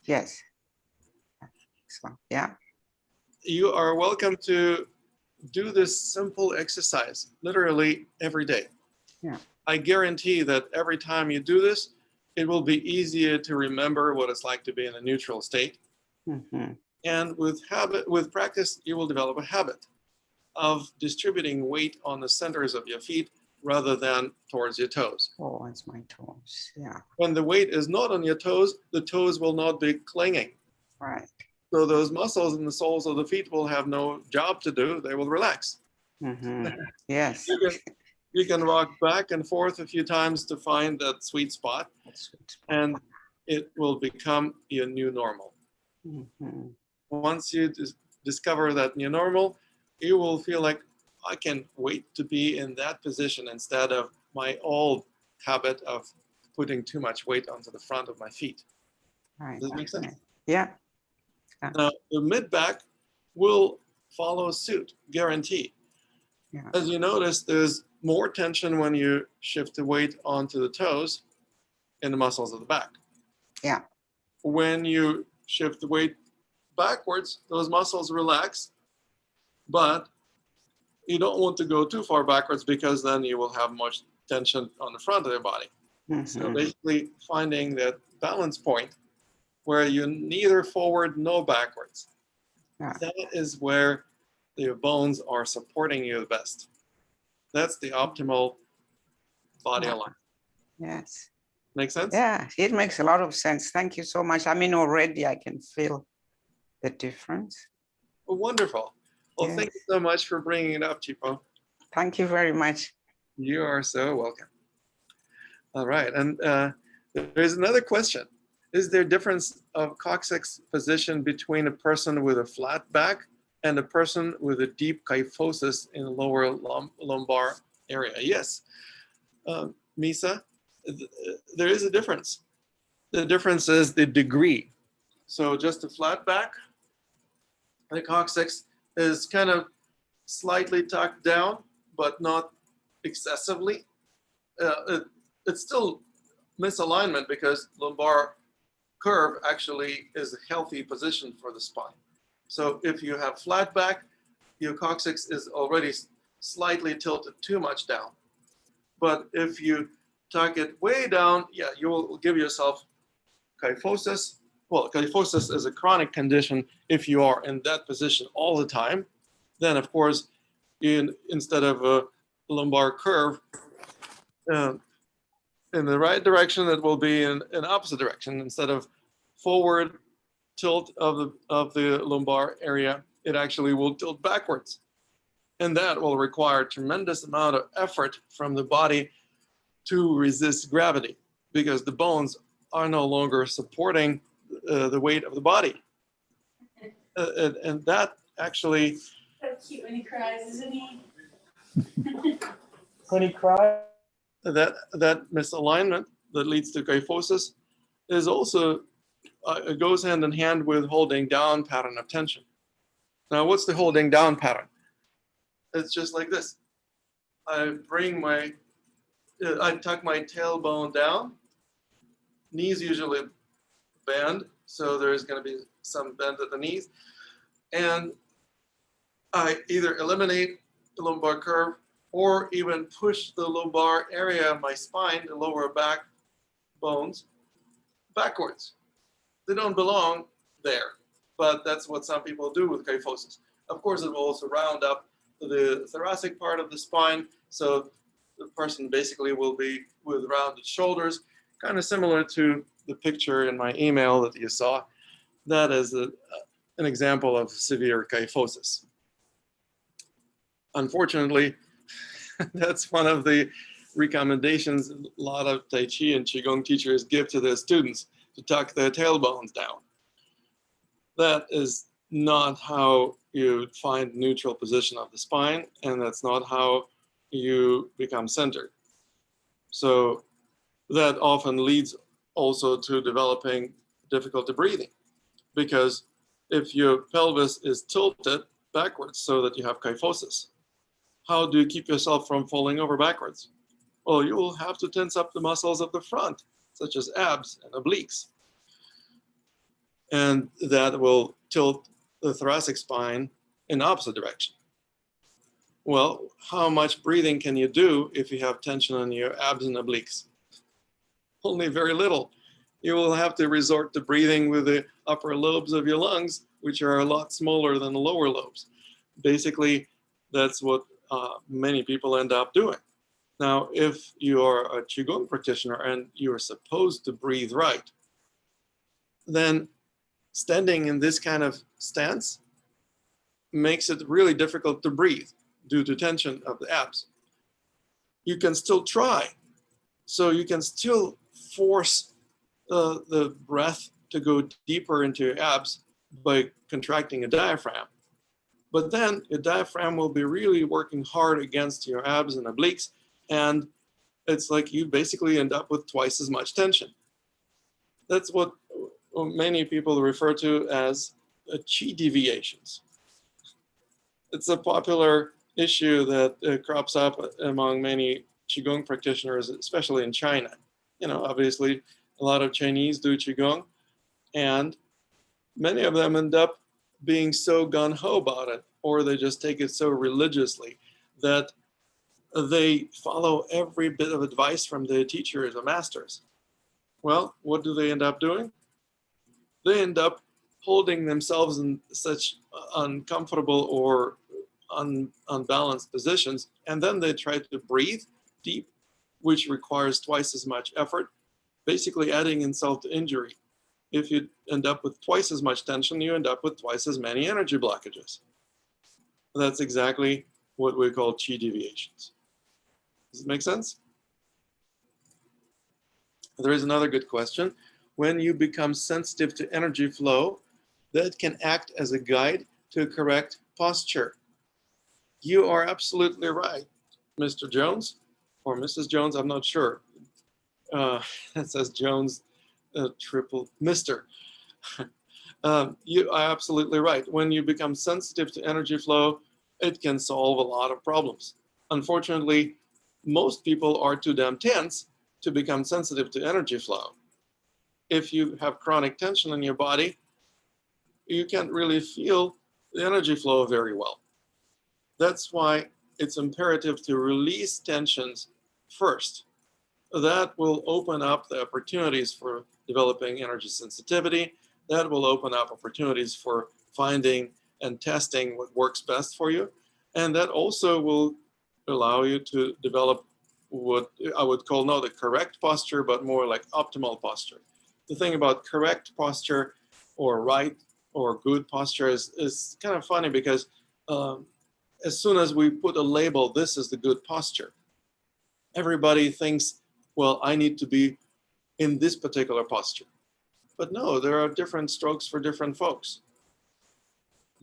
C: Yes. So, yeah.
A: You are welcome to do this simple exercise literally every day.
C: Yeah.
A: I guarantee that every time you do this, it will be easier to remember what it's like to be in a neutral state.
C: Mm-hmm.
A: And with practice, you will develop a habit of distributing weight on the centers of your feet rather than towards your toes.
C: Oh, it's my toes. Yeah.
A: When the weight is not on your toes, the toes will not be clinging.
C: Right.
A: So those muscles in the soles of the feet will have no job to do. They will relax.
C: Mm-hmm. Yes.
A: You can rock back and forth a few times to find that sweet spot, and it will become your new normal.
C: Mm-hmm.
A: Once you discover that new normal, you will feel like, I can wait to be in that position instead of my old habit of putting too much weight onto the front of my feet.
C: Right.
A: Does that make sense?
C: Yeah.
A: Now, the mid back will follow suit, guaranteed.
C: Yeah.
A: As you notice, there's more tension when you shift the weight onto the toes in the muscles of the back.
C: Yeah.
A: When you shift the weight backwards, those muscles relax, but you don't want to go too far backwards because then you will have much tension on the front of your body.
C: Mm-hmm.
A: So basically finding that balance point where you're neither forward nor backwards.
C: Yeah.
A: That is where your bones are supporting you the best. That's the optimal body alignment.
C: Yes.
A: Make sense?
C: Yeah, it makes a lot of sense. Thank you so much. I mean, already I can feel the difference.
A: Well, wonderful. Well,
C: Yes.
A: thank you so much for bringing it up, Chipo.
C: Thank you very much.
A: You are so welcome. All right, and there's another question. Is there a difference of coccyx position between a person with a flat back and a person with a deep kyphosis in the lower lumbar area? Yes, Misa, there is a difference. The difference is the degree. So just a flat back, the coccyx is kind of slightly tucked down, but not excessively. It's still misalignment because lumbar curve actually is a healthy position for the spine. So if you have flat back, your coccyx is already slightly tilted too much down. But if you tuck it way down, yeah, you will give yourself kyphosis, well, kyphosis is a chronic condition. If you are in that position all the time, then of course, instead of a lumbar curve in the right direction, it will be in an opposite direction. Instead of forward tilt of the lumbar area, it actually will tilt backwards. And that will require a tremendous amount of effort from the body to resist gravity, because the bones are no longer supporting the weight of the body. And that actually...
D: So cute when he cries, isn't he?
E: When he cries.
A: That misalignment that leads to kyphosis is also, it goes hand in hand with holding down pattern of tension. Now, what's the holding down pattern? It's just like this. I tuck my tailbone down. Knees usually bend, so there's going to be some bend at the knees. And I either eliminate the lumbar curve or even push the lumbar area of my spine, the lower back bones, backwards. They don't belong there, but that's what some people do with kyphosis. Of course, it will also round up the thoracic part of the spine, so the person basically will be with rounded shoulders, kind of similar to the picture in my email that you saw. That is an example of severe kyphosis. Unfortunately, that's one of the recommendations a lot of Tai Chi and Qigong teachers give to their students, to tuck their tailbones down. That is not how you find neutral position of the spine, and that's not how you become centered. So that often leads also to developing difficulty breathing, because if your pelvis is tilted backwards so that you have kyphosis, how do you keep yourself from falling over backwards? Well, you will have to tense up the muscles of the front, such as abs and obliques. And that will tilt the thoracic spine in the opposite direction. Well, how much breathing can you do if you have tension on your abs and obliques? Only very little. You will have to resort to breathing with the upper lobes of your lungs, which are a lot smaller than the lower lobes. Basically, that's what many people end up doing. Now, if you are a Qigong practitioner and you're supposed to breathe right, then standing in this kind of stance makes it really difficult to breathe due to tension of the abs. You can still try. So you can still force the breath to go deeper into your abs by contracting a diaphragm. But then your diaphragm will be really working hard against your abs and obliques, and it's like you basically end up with twice as much tension. That's what many people refer to as chi deviations. It's a popular issue that crops up among many Qigong practitioners, especially in China. You know, obviously, a lot of Chinese do Qigong, and many of them end up being so gung-ho about it, or they just take it so religiously that they follow every bit of advice from their teachers or masters. Well, what do they end up doing? They end up holding themselves in such uncomfortable or unbalanced positions, and then they try to breathe deep, which requires twice as much effort, basically adding insult to injury. If you end up with twice as much tension, you end up with twice as many energy blockages. That's exactly what we call chi deviations. Does it make sense? There is another good question. When you become sensitive to energy flow, that can act as a guide to correct posture. You are absolutely right, Mr. Jones, or Mrs. Jones, I'm not sure. It says Jones, triple Mr. You are absolutely right. When you become sensitive to energy flow, it can solve a lot of problems. Unfortunately, most people are too damn tense to become sensitive to energy flow. If you have chronic tension in your body, you can't really feel the energy flow very well. That's why it's imperative to release tensions first. That will open up the opportunities for developing energy sensitivity. that will open up opportunities for finding and testing what works best for you. And that also will allow you to develop what I would call not the correct posture, but more like optimal posture. The thing about correct posture or right or good posture is kind of funny because as soon as we put a label, this is the good posture, everybody thinks, well, I need to be in this particular posture. But no, there are different strokes for different folks.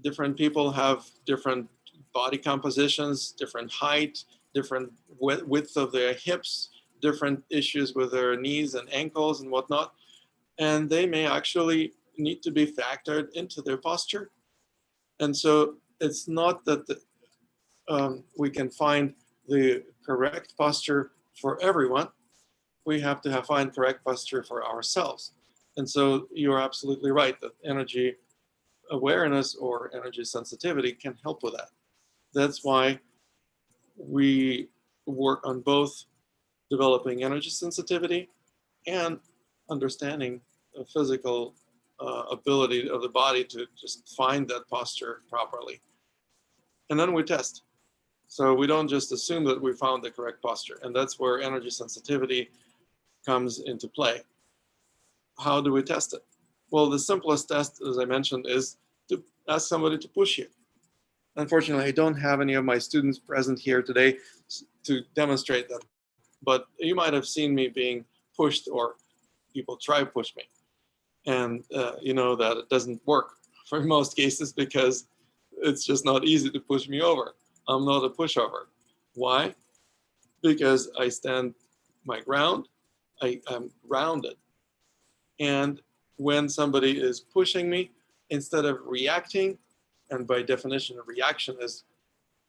A: Different people have different body compositions, different height, different width of their hips, different issues with their knees and ankles and whatnot. And they may actually need to be factored into their posture. And so it's not that we can find the correct posture for everyone. We have to find correct posture for ourselves. And so you're absolutely right that energy awareness or energy sensitivity can help with that. That's why we work on both developing energy sensitivity and understanding the physical ability of the body to just find that posture properly. And then we test. So we don't just assume that we found the correct posture. And that's where energy sensitivity comes into play. How do we test it? Well, the simplest test, as I mentioned, is to ask somebody to push you. Unfortunately, I don't have any of my students present here today to demonstrate that, but you might have seen me being pushed or people try to push me. And you know that it doesn't work for most cases because it's just not easy to push me over. I'm not a pushover. Why? Because I stand my ground, I'm grounded. And when somebody is pushing me, instead of reacting, and by definition, a reaction is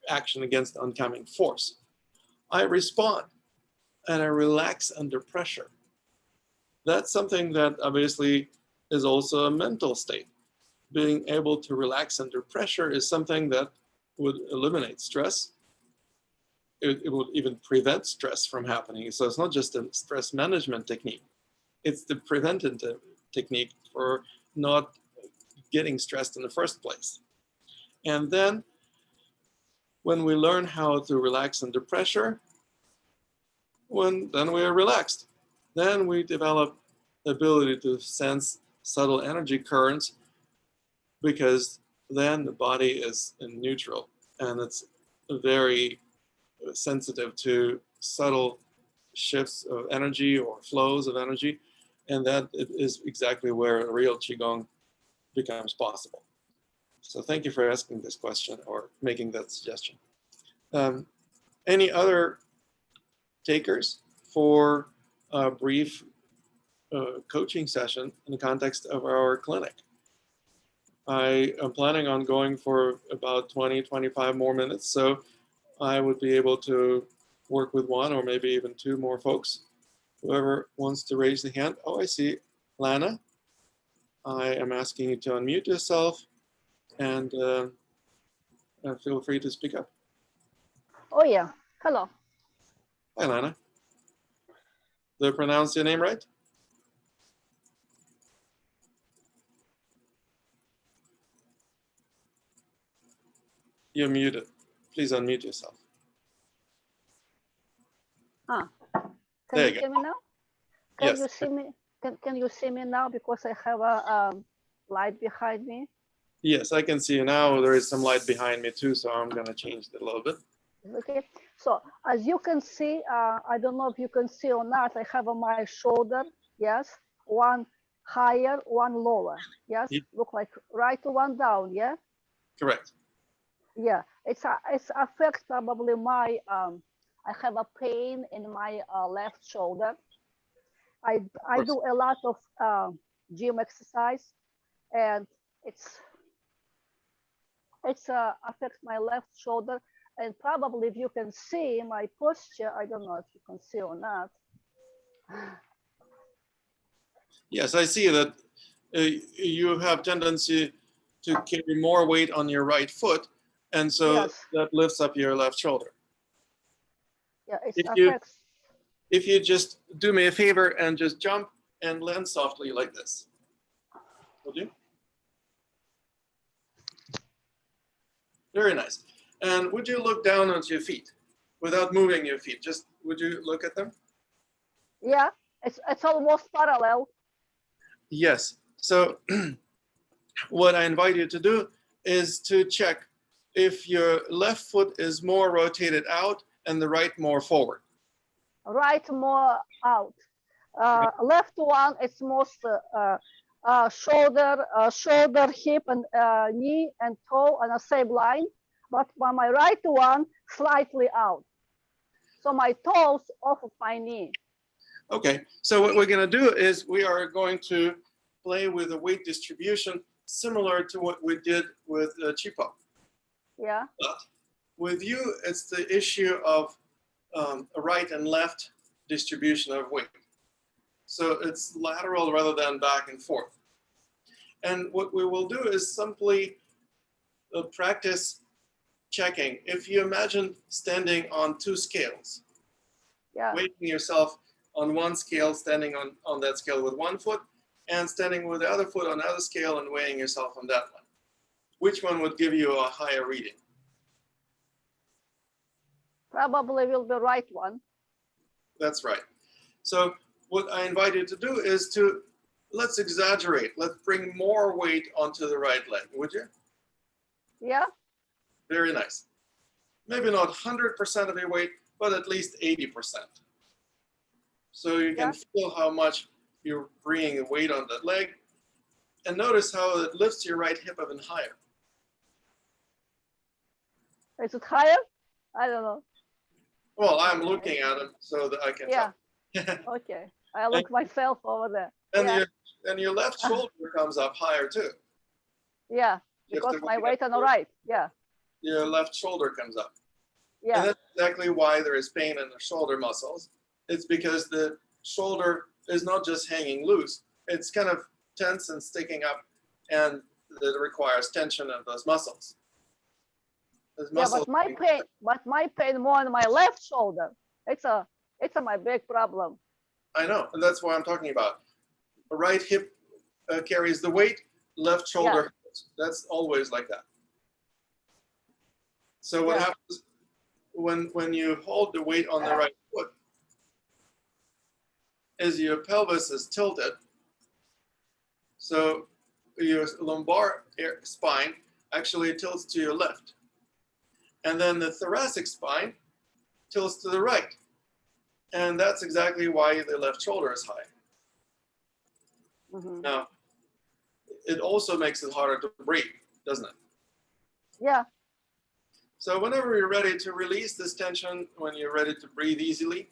A: action against oncoming force, I respond and I relax under pressure. That's something that obviously is also a mental state. Being able to relax under pressure is something that would eliminate stress. It would even prevent stress from happening. So it's not just a stress management technique. It's the preventative technique for not getting stressed in the first place. And then when we learn how to relax under pressure, then we are relaxed. Then we develop the ability to sense subtle energy currents because then the body is in neutral and it's very sensitive to subtle shifts of energy or flows of energy. And that is exactly where real Qigong becomes possible. So thank you for asking this question or making that suggestion. Any other takers for a brief coaching session in the context of our clinic? I am planning on going for about 20, 25 more minutes. So I would be able to work with one or maybe even two more folks. Whoever wants to raise the hand. Oh, I see Lana. I am asking you to unmute yourself and feel free to speak up.
E: Oh, yeah. Hello.
A: Hi, Lana. Did I pronounce your name right? You're muted. Please unmute yourself.
E: Can
A: There
E: you
A: you
E: hear me now?
A: Yes.
E: You see me? Can you see me now? Because I have a light behind me.
A: Yes, I can see you now. There is some light behind me too, so I'm going to change it a little bit.
E: Okay. So as you can see, I don't know if you can see or not, I have on my shoulder, yes, one higher, one lower, yes,
A: Yeah.
E: look like right one down, yeah?
A: Correct.
E: Yeah, it's affects probably my, I have a pain in my left shoulder. I do a lot of gym exercise and it's affects my left shoulder. And probably if you can see my posture, I don't know if you can see or not.
A: Yes, I see that you have tendency to carry more weight on your right foot, and so
E: Yes.
A: that lifts up your left shoulder.
E: Yeah, it
A: If
E: affects.
A: if you just do me a favor and just jump and land softly like this. would you? Very nice. And would you look down at your feet without moving your feet? Just would you look at them?
E: Yeah, it's almost parallel.
A: Yes. So what I invite you to do is to check if your left foot is more rotated out and the right more forward.
E: Right more out. Left one is most shoulder, hip, and knee and toe on the same line. But my right one slightly out. So my toes off of my knee.
A: Okay, so what we're going to do is we are going to play with a weight distribution similar to what we did with Qigong.
E: Yeah.
A: But with you, it's the issue of a right and left distribution of weight. So it's lateral rather than back and forth. And what we will do is simply practice checking. If you imagine standing on two scales,
E: Yeah.
A: weighing yourself on one scale, standing on that scale with one foot, and standing with the other foot on the other scale and weighing yourself on that one. Which one would give you a higher reading?
E: Probably will be right one.
A: That's right. So what I invite you to do is let's exaggerate. Let's bring more weight onto the right leg, would you?
E: Yeah.
A: Very nice. Maybe not 100% of your weight, but at least 80%. So you can feel how much you're bringing weight on that leg. And notice how it lifts your right hip even higher.
E: Is it higher? I don't know.
A: Well, I'm looking at it so that I can
E: Yeah.
A: tell.
E: Okay. I look myself over there.
A: And your left shoulder comes up higher too.
E: Yeah.
A: You have
E: Because
A: to
E: my
A: look
E: weight
A: at
E: on the right. Yeah.
A: Your left shoulder comes up.
E: Yeah.
A: And that's exactly why there is pain in the shoulder muscles. It's because the shoulder is not just hanging loose. It's kind of tense and sticking up, and it requires tension of those muscles. Those muscles
E: but my pain more on my left shoulder. It's my big problem.
A: I know, and that's what I'm talking about. The right hip carries the weight, left shoulder. That's always like that. So what happens when you hold the weight on the right foot is your pelvis is tilted. So your lumbar spine actually tilts to your left. And then the thoracic spine tilts to the right. And that's exactly why the left shoulder is high.
E: Mm-hmm.
A: Now, it also makes it harder to breathe, doesn't it?
E: Yeah.
A: So whenever you're ready to release this tension, when you're ready to breathe easily,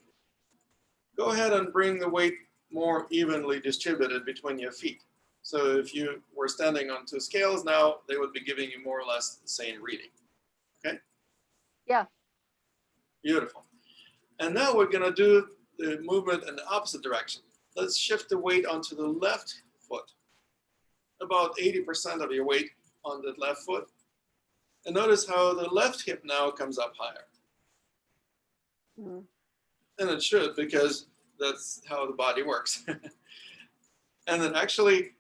A: go ahead and bring the weight more evenly distributed between your feet. So if you were standing on two scales now, they would be giving you more or less the same reading. Okay?
E: Yeah.
A: Beautiful. And now we're going to do the movement in the opposite direction. Let's shift the weight onto the left foot. About 80% of your weight on the left foot. And notice how the left hip now comes up higher.
E: Mm-hmm.
A: And it should, because that's how the body works. And it actually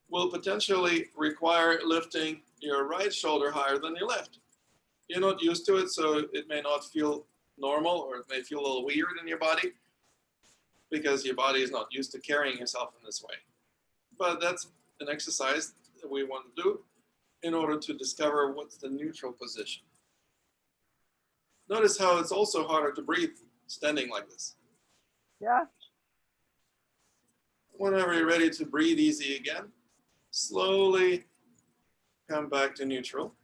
A: will potentially require lifting your right shoulder higher than your left. You're not used to it, so it may not feel normal, or it may feel a little weird in your body because your body is not used to carrying yourself in this way. But that's an exercise that we want to do in order to discover what's the neutral position. Notice how it's also harder to breathe standing like this.
E: Yeah.
A: Whenever you're ready to breathe easy again, slowly come back to neutral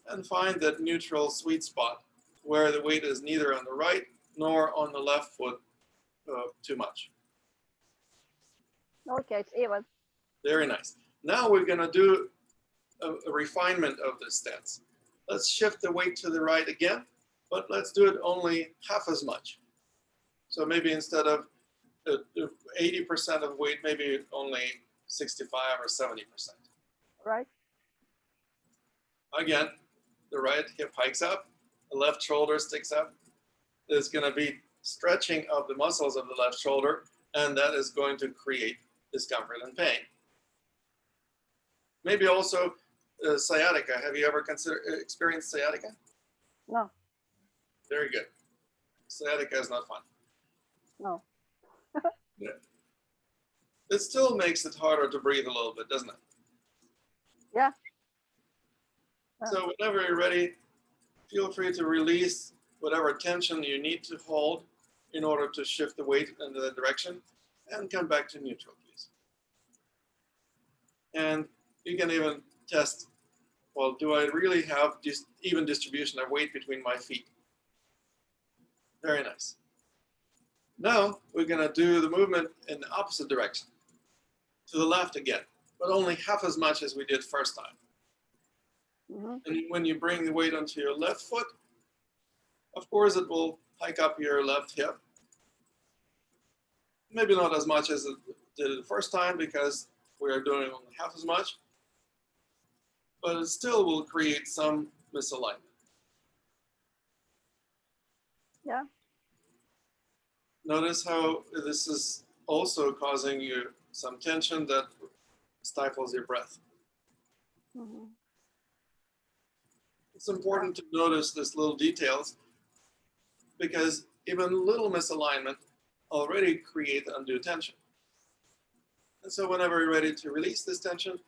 A: and find that neutral sweet spot where the weight is neither on the right nor on the left foot too much.
E: Okay, it's even.
A: Very nice. Now we're going to do a refinement of this stance. Let's shift the weight to the right again, but let's do it only half as much. So maybe instead of 80% of weight, maybe only 65 or 70%.
E: Right.
A: Again, the right hip hikes up, the left shoulder sticks up. There's going to be stretching of the muscles of the left shoulder, and that is going to create discomfort and pain. Maybe also sciatica. Have you ever experienced sciatica?
E: No,
A: Very good. Sciatica is not fun.
E: no.
A: Yeah. It still makes it harder to breathe a little bit, doesn't it?
E: Yeah.
A: So whenever you're ready, feel free to release whatever tension you need to hold in order to shift the weight in the direction and come back to neutral, please. And you can even test, well, do I really have even distribution of weight between my feet? Very nice. Now we're going to do the movement in the opposite direction, to the left again, but only half as much as we did first time.
E: Mm-hmm.
A: And when you bring the weight onto your left foot, of course it will hike up your left hip. Maybe not as much as it did the first time because we are doing only half as much, but it still will create some misalignment.
E: Yeah.
A: Notice how this is also causing you some tension that stifles your breath.
E: Mm-hmm.
A: It's important to notice these little details because even little misalignment already create undue tension. And so whenever you're ready to release this tension,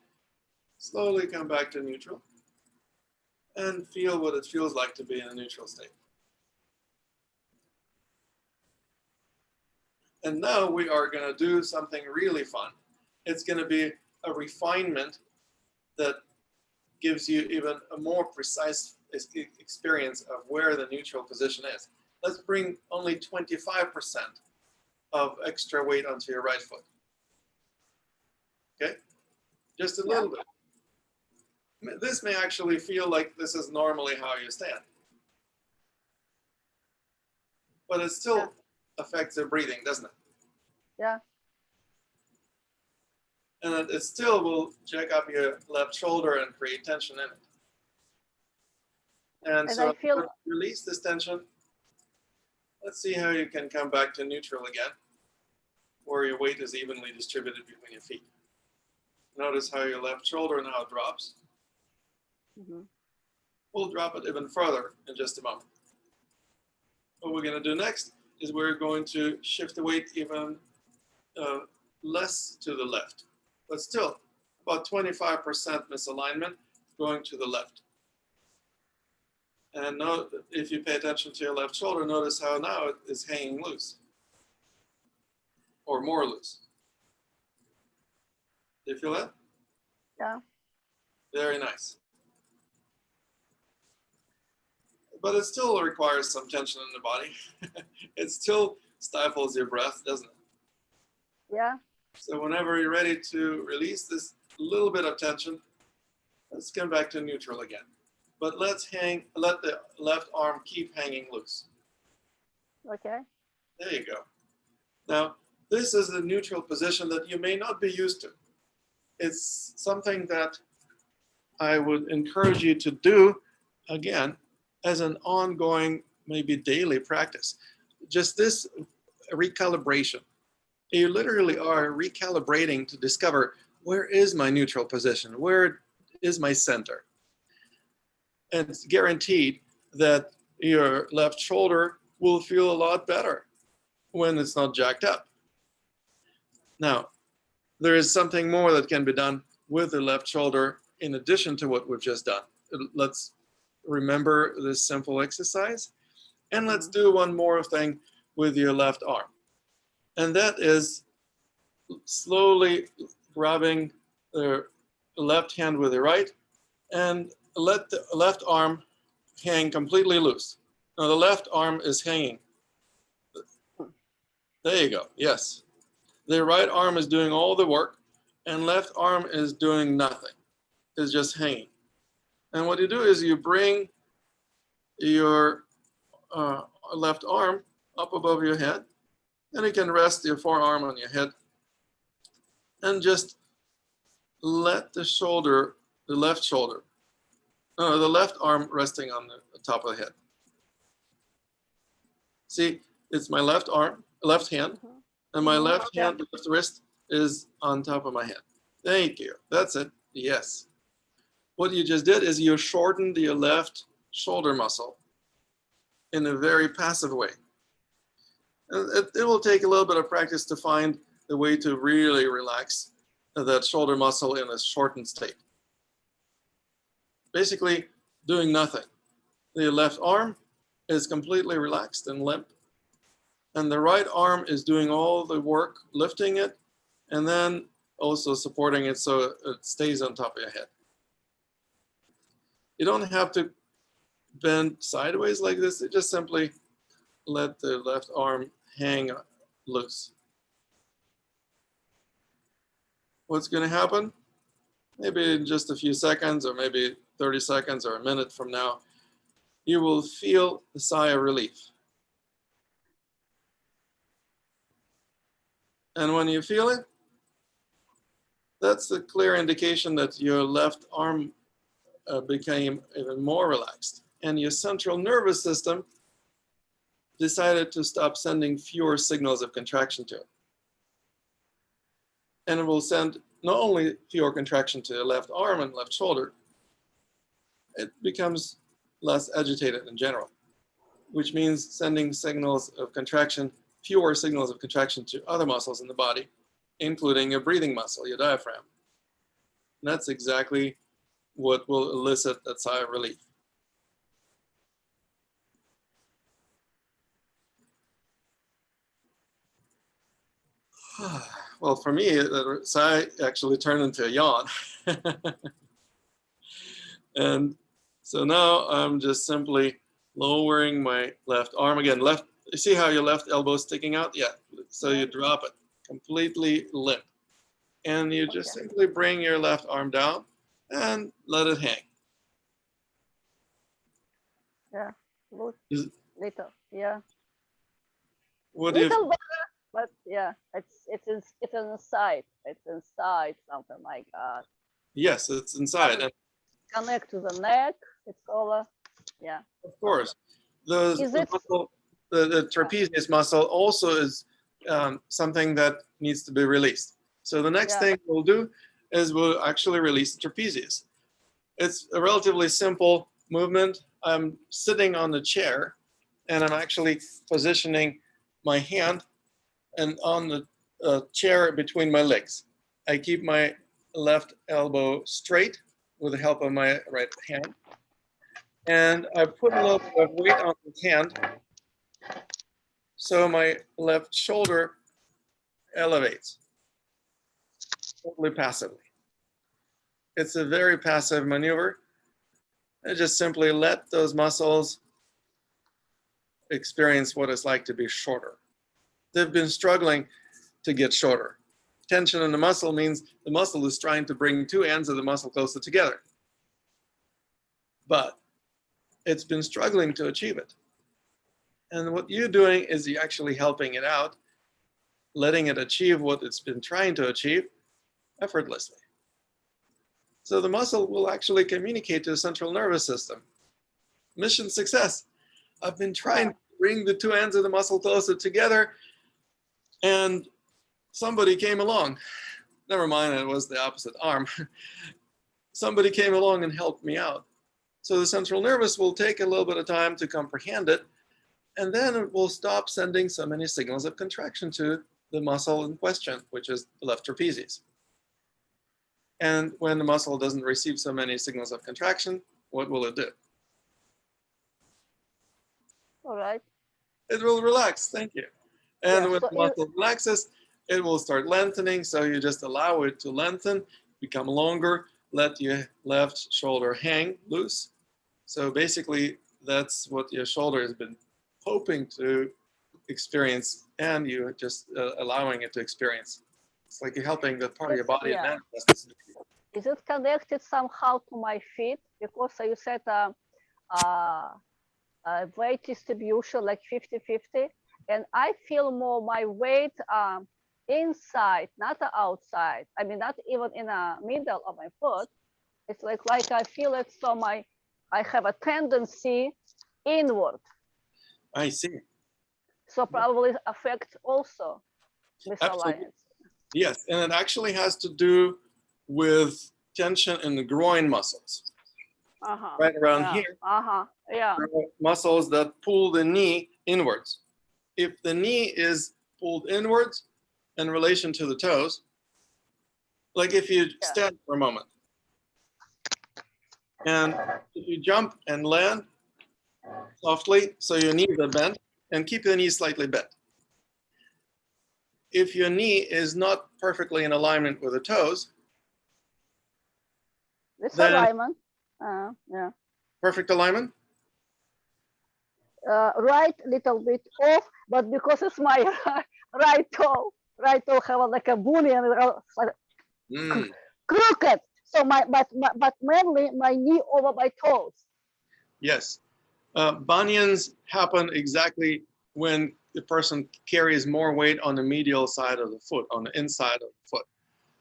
A: slowly come back to neutral and feel what it feels like to be in a neutral state. And now we are going to do something really fun. It's going to be a refinement that gives you even a more precise experience of where the neutral position is. Let's bring only 25% of extra weight onto your right foot. Okay? Just a little bit. This may actually feel like this is normally how you stand. But it still affects your breathing, doesn't it?
E: Yeah.
A: And it still will jack up your left shoulder and create tension in it. And so
E: I feel
A: release this tension. Let's see how you can come back to neutral again, where your weight is evenly distributed between your feet. Notice how your left shoulder now drops.
E: mm-hmm.
A: We'll drop it even further in just a moment. What we're going to do next is we're going to shift the weight even less to the left, but still about 25% misalignment going to the left. And note, if you pay attention to your left shoulder, notice how now it is hanging loose or more loose. Do you feel that?
E: Yeah.
A: Very nice. But it still requires some tension in the body. It still stifles your breath, doesn't it?
E: Yeah.
A: So whenever you're ready to release this little bit of tension, let's come back to neutral again. But let the left arm keep hanging loose.
E: Okay.
A: There you go. Now, this is a neutral position that you may not be used to. It's something that I would encourage you to do, again, as an ongoing, maybe daily practice. Just this recalibration. You literally are recalibrating to discover, where is my neutral position? Where is my center? And it's guaranteed that your left shoulder will feel a lot better when it's not jacked up. Now, there is something more that can be done with the left shoulder in addition to what we've just done. Let's remember this simple exercise. And let's do one more thing with your left arm. And that is slowly grabbing the left hand with the right and let the left arm hang completely loose. Now the left arm is hanging. There you go, yes. The right arm is doing all the work and left arm is doing nothing. It's just hanging. And what you do is you bring your left arm up above your head, and you can rest your forearm on your head and just let the shoulder, the left shoulder, the left arm resting on the top of the head. See, it's my left arm, left hand, and my left hand, left wrist is on top of my head. Thank you. That's it. Yes. What you just did is you shortened your left shoulder muscle in a very passive way. It will take a little bit of practice to find the way to really relax that shoulder muscle in a shortened state. Basically, doing nothing. The left arm is completely relaxed and limp, and the right arm is doing all the work, lifting it, and then also supporting it so it stays on top of your head. You don't have to bend sideways like this. You just simply let the left arm hang loose. What's going to happen? Maybe in just a few seconds, or maybe 30 seconds or a minute from now, you will feel a sigh of relief. And when you feel it, that's a clear indication that your left arm became even more relaxed. And your central nervous system decided to stop sending fewer signals of contraction to it. And it will send not only fewer contraction to the left arm and left shoulder, it becomes less agitated in general, which means sending signals of contraction, fewer signals of contraction to other muscles in the body, including your breathing muscle, your diaphragm. And that's exactly what will elicit that sigh of relief. Well, for me, the sigh actually turned into a yawn. And so now I'm just simply lowering my left arm again. You see how your left elbow is sticking out? Yeah. So you drop it completely limp. And you just simply bring your left arm down and let it hang.
E: Yeah, good.
A: Is-
E: Little, yeah.
A: What do you?
E: Little better, but yeah, it's inside. It's inside, something like that.
A: Yes, it's inside. And
E: Connect to the neck. It's all, yeah.
A: of course,
E: Is it?
A: the trapezius muscle also is something that needs to be released. So the next thing we'll do is we'll actually release the trapezius. It's a relatively simple movement. I'm sitting on the chair and I'm actually positioning my hand and on the chair between my legs. I keep my left elbow straight with the help of my right hand. And I put a little bit of weight on this hand so my left shoulder elevates, totally passively. It's a very passive maneuver. And just simply let those muscles experience what it's like to be shorter. They've been struggling to get shorter. Tension in the muscle means the muscle is trying to bring two ends of the muscle closer together. But it's been struggling to achieve it. And what you're doing is you're actually helping it out, letting it achieve what it's been trying to achieve effortlessly. So the muscle will actually communicate to the central nervous system. Mission success. I've been trying to bring the two ends of the muscle closer together, and somebody came along. Never mind, it was the opposite arm. Somebody came along and helped me out. So the central nervous will take a little bit of time to comprehend it, and then it will stop sending so many signals of contraction to the muscle in question, which is the left trapezius. And when the muscle doesn't receive so many signals of contraction, what will it do?
E: All right.
A: It will relax, thank you. And when
E: so
A: the muscle relaxes, it will start lengthening. So you just allow it to lengthen, become longer, let your left shoulder hang loose. So basically, that's what your shoulder has been hoping to experience, and you're just allowing it to experience. It's like you're helping the part of your body manifest this.
E: Is it connected somehow to my feet? Because you said weight distribution like 50-50, and I feel more my weight inside, not outside. I mean, not even in the middle of my foot. It's like I feel it, so I have a tendency inward.
A: I see.
E: So probably affects also misalignment.
A: Absolutely. Yes, and it actually has to do with tension in the groin muscles.
E: Uh-huh.
A: Right around
E: Yeah.
A: here,
E: Uh-huh. Yeah.
A: there are muscles that pull the knee inwards. If the knee is pulled inwards in relation to the toes, like if you stand for a moment, and if you jump and land softly, so your knees are bent, and keep your knees slightly bent. If your knee is not perfectly in alignment with the toes,
E: This
A: then
E: alignment. Yeah.
A: perfect alignment,
E: Right little bit off, but because it's my right toe have like a bully and
A: mm,
E: crooked. So but mainly my knee over my toes.
A: yes. Bunions happen exactly when the person carries more weight on the medial side of the foot, on the inside of the foot.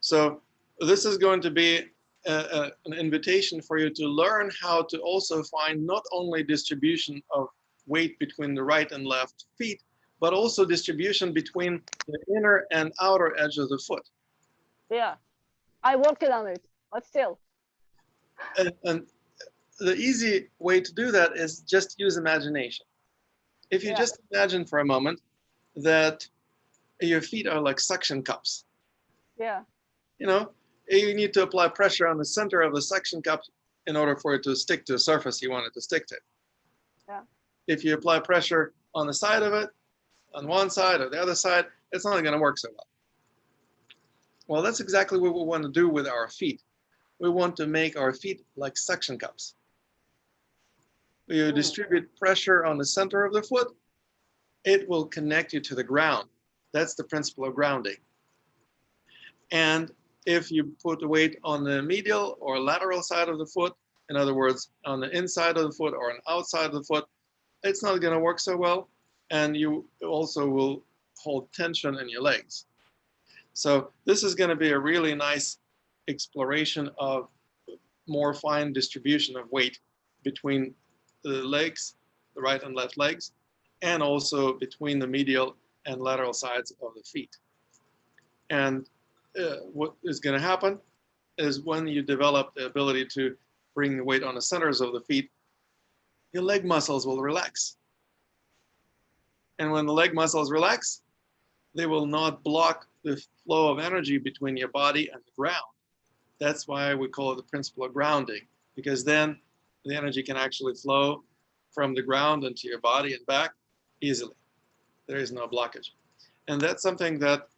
A: So this is going to be an invitation for you to learn how to also find not only distribution of weight between the right and left feet, but also distribution between the inner and outer edge of the foot.
E: Yeah, I worked on it, but still.
A: And the easy way to do that is just use imagination. If you just imagine for a moment that your feet are like suction cups.
E: Yeah.
A: You know, you need to apply pressure on the center of the suction cup in order for it to stick to a surface you want it to stick to.
E: Yeah.
A: If you apply pressure on the side of it, on one side or the other side, it's not going to work so well. Well, that's exactly what we want to do with our feet. We want to make our feet like suction cups. You distribute pressure on the center of the foot, it will connect you to the ground. That's the principle of grounding. And if you put the weight on the medial or lateral side of the foot, in other words, on the inside of the foot or on the outside of the foot, it's not going to work so well. And you also will hold tension in your legs. So this is going to be a really nice exploration of more fine distribution of weight between the legs, the right and left legs, and also between the medial and lateral sides of the feet. And what is going to happen is when you develop the ability to bring the weight on the centers of the feet, your leg muscles will relax. And when the leg muscles relax, they will not block the flow of energy between your body and the ground. That's why we call it the principle of grounding, because then the energy can actually flow from the ground into your body and back easily. There is no blockage. And that's something that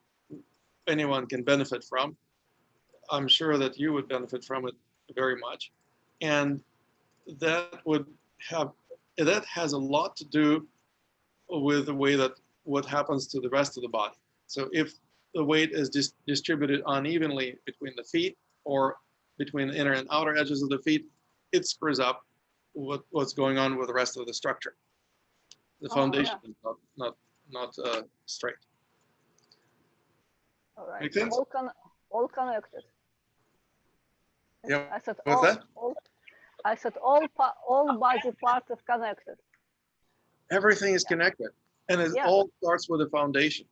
A: anyone can benefit from. I'm sure that you would benefit from it very much. And that has a lot to do with the way that what happens to the rest of the body. So if the weight is distributed unevenly between the feet or between the inner and outer edges of the feet, it screws up what's going on with the rest of the structure. The foundation is not straight.
E: All right.
A: Make sense?
E: All connected.
A: Yeah.
E: I said
A: What's that?
E: I said all body parts are connected.
A: Everything is connected, and it all starts with a foundation.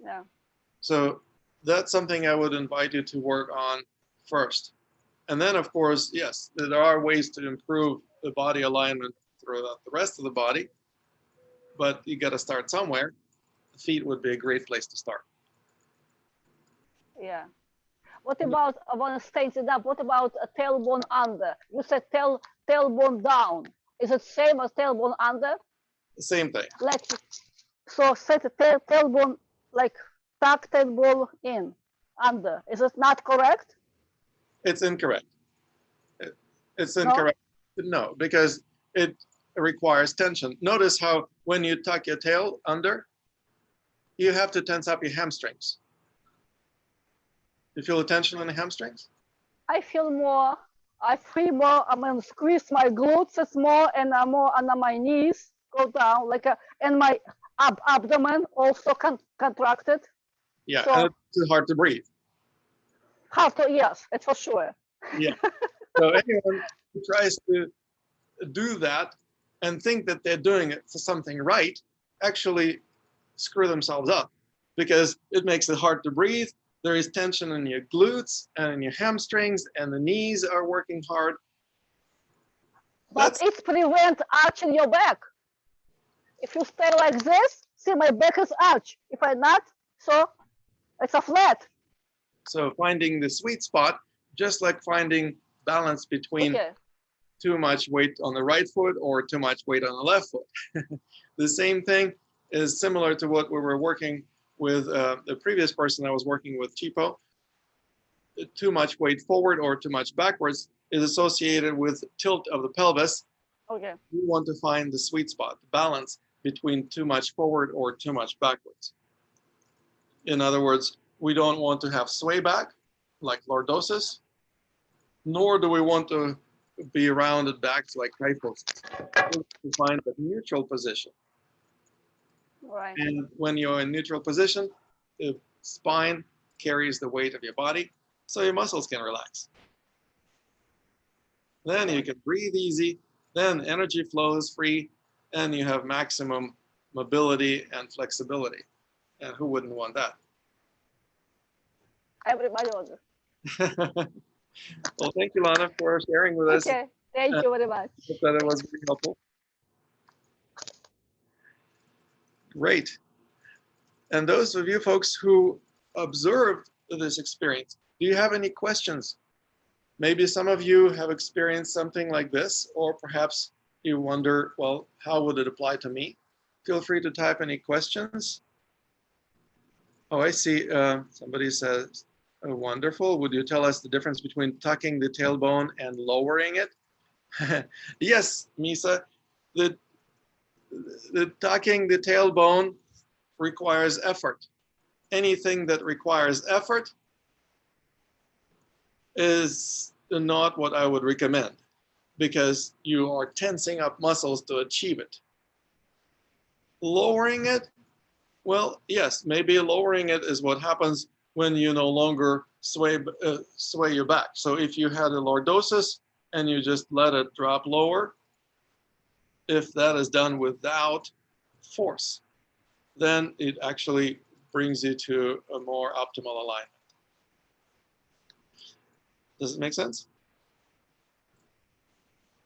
E: Yeah.
A: So that's something I would invite you to work on first. And then, of course, yes, there are ways to improve the body alignment throughout the rest of the body, but you got to start somewhere. The feet would be a great place to start.
E: Yeah. What about, I want to state it up, what about a tailbone under? You said tailbone down. Is it same as tailbone under?
A: The same thing.
E: So set a tailbone, like tuck tailbone in, under. Is it not correct?
A: It's incorrect. It's incorrect. No, because it requires tension. Notice how when you tuck your tail under, you have to tense up your hamstrings. You feel the tension in the hamstrings?
E: I feel more, I mean, squeeze my glutes more and more under my knees, go down, and my abdomen also contracted.
A: Yeah,
E: so,
A: and it's hard to breathe.
E: Yes, it's for sure.
A: Yeah. So anyone who tries to do that and think that they're doing it for something right, actually screw themselves up, because it makes it hard to breathe there is tension in your glutes and in your hamstrings, and the knees are working hard.
E: But it prevents arching your back. If you stay like this, see my back is arched. If I not, so it's a flat.
A: So finding the sweet spot, just like finding balance between
E: Okay.
A: too much weight on the right foot or too much weight on the left foot. The same thing is similar to what we were working with the previous person I was working with, Chipo. Too much weight forward or too much backwards is associated with tilt of the pelvis.
E: Okay.
A: We want to find the sweet spot, the balance between too much forward or too much backwards. In other words, we don't want to have sway back like lordosis, nor do we want to be rounded backs like kyphosis. To find a neutral position.
E: Right.
A: And when you're in neutral position, the spine carries the weight of your body, so your muscles can relax. Then you can breathe easy, then energy flows free, and you have maximum mobility and flexibility. And who wouldn't want that?
E: Everybody order.
A: Well, thank you, Lana, for sharing with us.
E: Okay. Thank you very much.
A: Hope that it was very helpful. Great. And those of you folks who observed this experience, do you have any questions? Maybe some of you have experienced something like this, or perhaps you wonder, well, how would it apply to me? Feel free to type any questions. Oh, I see. Somebody says, oh, wonderful. Would you tell us the difference between tucking the tailbone and lowering it? Yes, Misa. The tucking the tailbone requires effort. Anything that requires effort is not what I would recommend, because you are tensing up muscles to achieve it. Lowering it, well, yes, maybe lowering it is what happens when you no longer sway your back. So if you had a lordosis and you just let it drop lower, if that is done without force, then it actually brings you to a more optimal alignment. Does it make sense?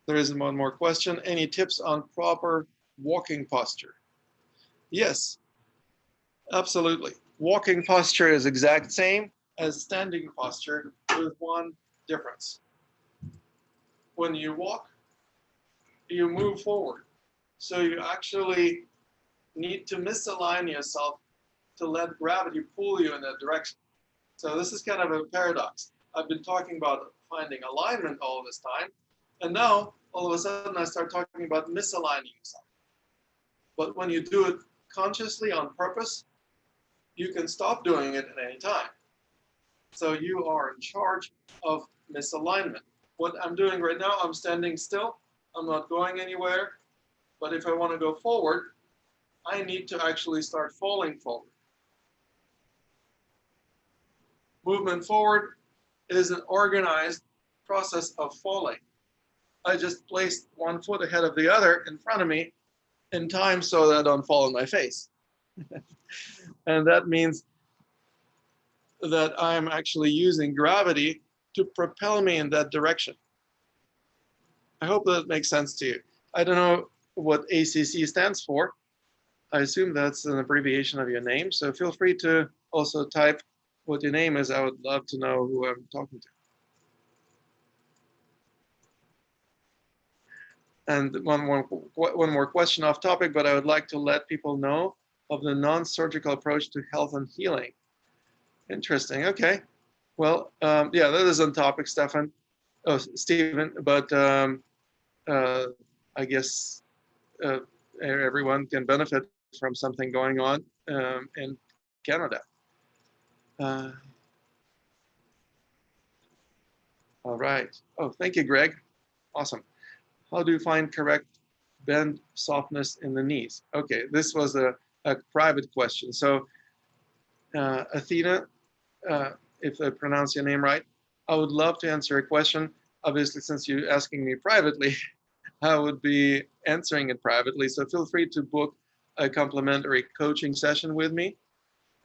A: There is one more question. Any tips on proper walking posture? Yes, absolutely. Walking posture is exact same as standing posture with one difference. When you walk, you move forward. So you actually need to misalign yourself to let gravity pull you in that direction. So this is kind of a paradox. I've been talking about finding alignment all this time, and now all of a sudden I start talking about misaligning yourself. But when you do it consciously on purpose, you can stop doing it at any time. So you are in charge of misalignment. What I'm doing right now, I'm standing still. I'm not going anywhere. But if I want to go forward, I need to actually start falling forward. Movement forward is an organized process of falling. I just placed one foot ahead of the other in front of me in time so that I don't fall on my face. And that means that I'm actually using gravity to propel me in that direction. I hope that makes sense to you. I don't know what ACC stands for. I assume that's an abbreviation of your name. So feel free to also type what your name is. I would love to know who I'm talking to. And one more question off topic, but I would like to let people know of the non-surgical approach to health and healing. Interesting. Okay. Well, yeah, that is on topic, Stefan. Oh, Stephen. But I guess everyone can benefit from something going on in Canada. All right. Oh, thank you, Greg. Awesome. How do you find correct bend softness in the knees? Okay, this was a private question. So Athena, if I pronounce your name right, I would love to answer a question. Obviously, since you're asking me privately, I would be answering it privately. So feel free to book a complimentary coaching session with me.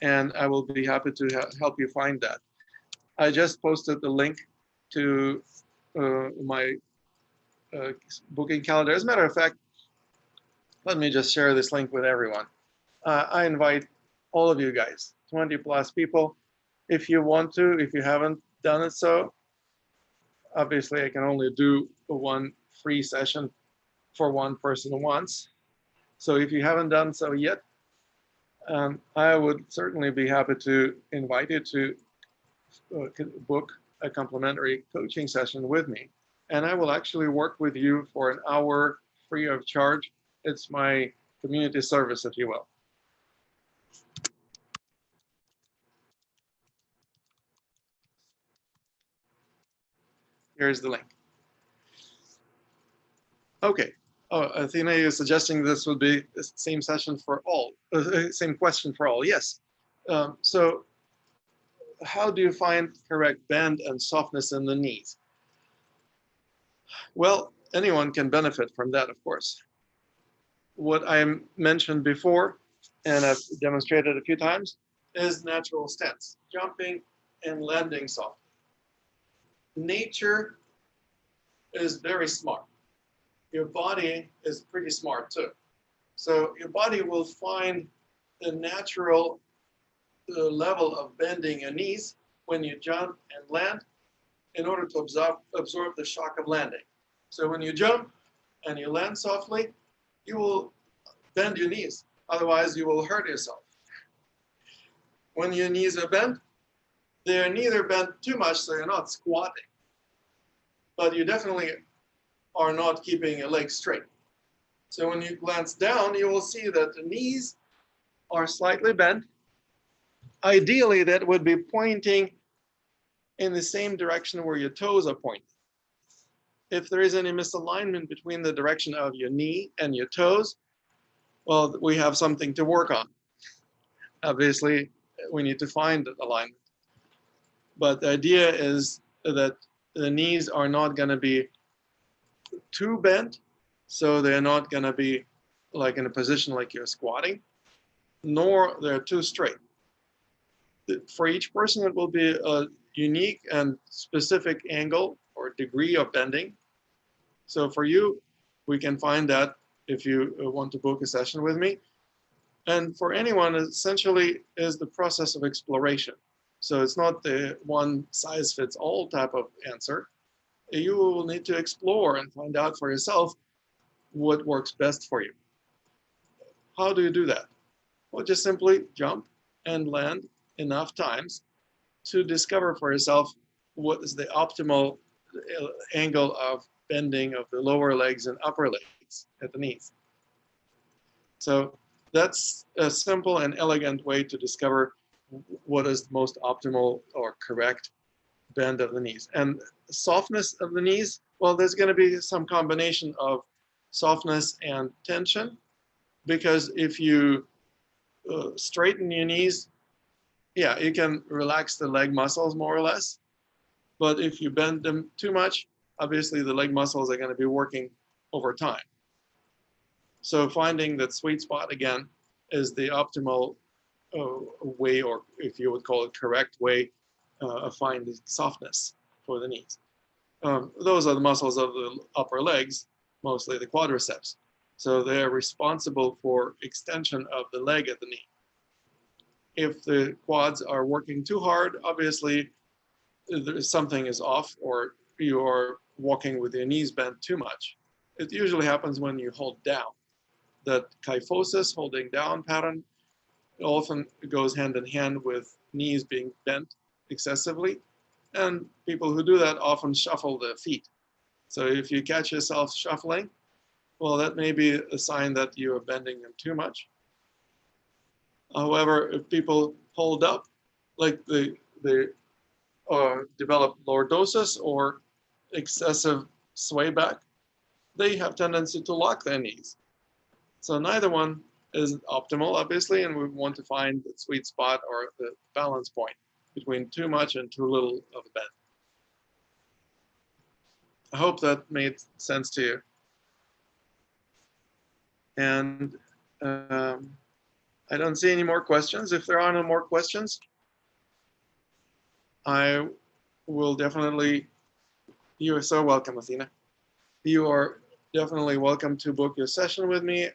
A: and I will be happy to help you find that. I just posted the link to my booking calendar. As a matter of fact, let me just share this link with everyone. I invite all of you guys, 20 plus people. If you want to, if you haven't done it so, obviously I can only do one free session for one person once. So if you haven't done so yet, I would certainly be happy to invite you to book a complimentary coaching session with me. And I will actually work with you for an hour free of charge. It's my community service, if you will. Here's the link. Okay. Oh, Athena is suggesting this would be the same session for all, same question for all. Yes. So how do you find correct bend and softness in the knees? Well, anyone can benefit from that, of course. What I mentioned before, and I've demonstrated a few times, is natural stance, jumping and landing softly. Nature is very smart. Your body is pretty smart too. So your body will find the natural level of bending your knees when you jump and land in order to absorb the shock of landing. So when you jump and you land softly, you will bend your knees. Otherwise, you will hurt yourself. When your knees are bent, they're neither bent too much, so you're not squatting, but you definitely are not keeping your legs straight. So when you glance down, you will see that the knees are slightly bent. Ideally, that would be pointing in the same direction where your toes are pointing. If there is any misalignment between the direction of your knee and your toes, well, we have something to work on. Obviously, we need to find the alignment. But the idea is that the knees are not going to be too bent, so they're not going to be like in a position like you're squatting, nor they're too straight. For each person, it will be a unique and specific angle or degree of bending. So for you, we can find that if you want to book a session with me. And for anyone, essentially is the process of exploration. So it's not the one size fits all type of answer. You will need to explore and find out for yourself what works best for you. How do you do that? Well, just simply jump and land enough times to discover for yourself what is the optimal angle of bending of the lower legs and upper legs at the knees. So that's a simple and elegant way to discover what is the most optimal or correct bend of the knees. And softness of the knees, well, there's going to be some combination of softness and tension, because if you straighten your knees, yeah, you can relax the leg muscles more or less. But if you bend them too much, obviously the leg muscles are going to be working over time. So finding that sweet spot again is the optimal way, or if you would call it correct way, of finding softness for the knees. Those are the muscles of the upper legs, mostly the quadriceps. So they're responsible for extension of the leg at the knee. If the quads are working too hard, obviously something is off, or you are walking with your knees bent too much. It usually happens when you hold down. That kyphosis, holding down pattern, often goes hand in hand with knees being bent excessively. And people who do that often shuffle their feet. So if you catch yourself shuffling, well, that may be a sign that you are bending them too much. However, if people hold up, like they develop lordosis or excessive sway back, they have tendency to lock their knees. So neither one is optimal, obviously, and we want to find the sweet spot or the balance point between too much and too little of a bend. I hope that made sense to you. And I don't see any more questions. If there are no more questions, I will definitely, you are so welcome, Athena. You are definitely welcome to book your session with me.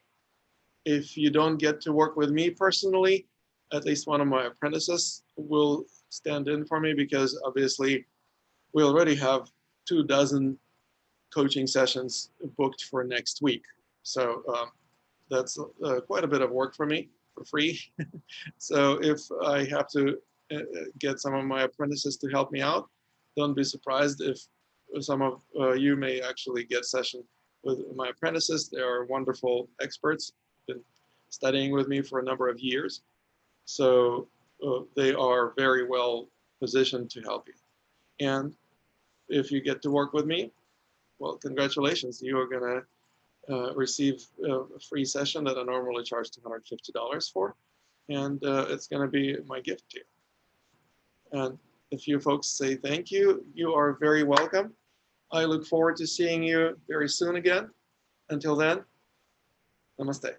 A: If you don't get to work with me personally, at least one of my apprentices will stand in for me, because obviously we already have 24 coaching sessions booked for next week. So that's quite a bit of work for me for free. So if I have to get some of my apprentices to help me out, don't be surprised if some of you may actually get session with my apprentices. They are wonderful experts, been studying with me for a number of years. So they are very well positioned to help you. And if you get to work with me, well, congratulations. You are going to receive a free session that I normally charge $250 for. And it's going to be my gift to you. And if you folks say thank you, you are very welcome. I look forward to seeing you very soon again. Until then, namaste.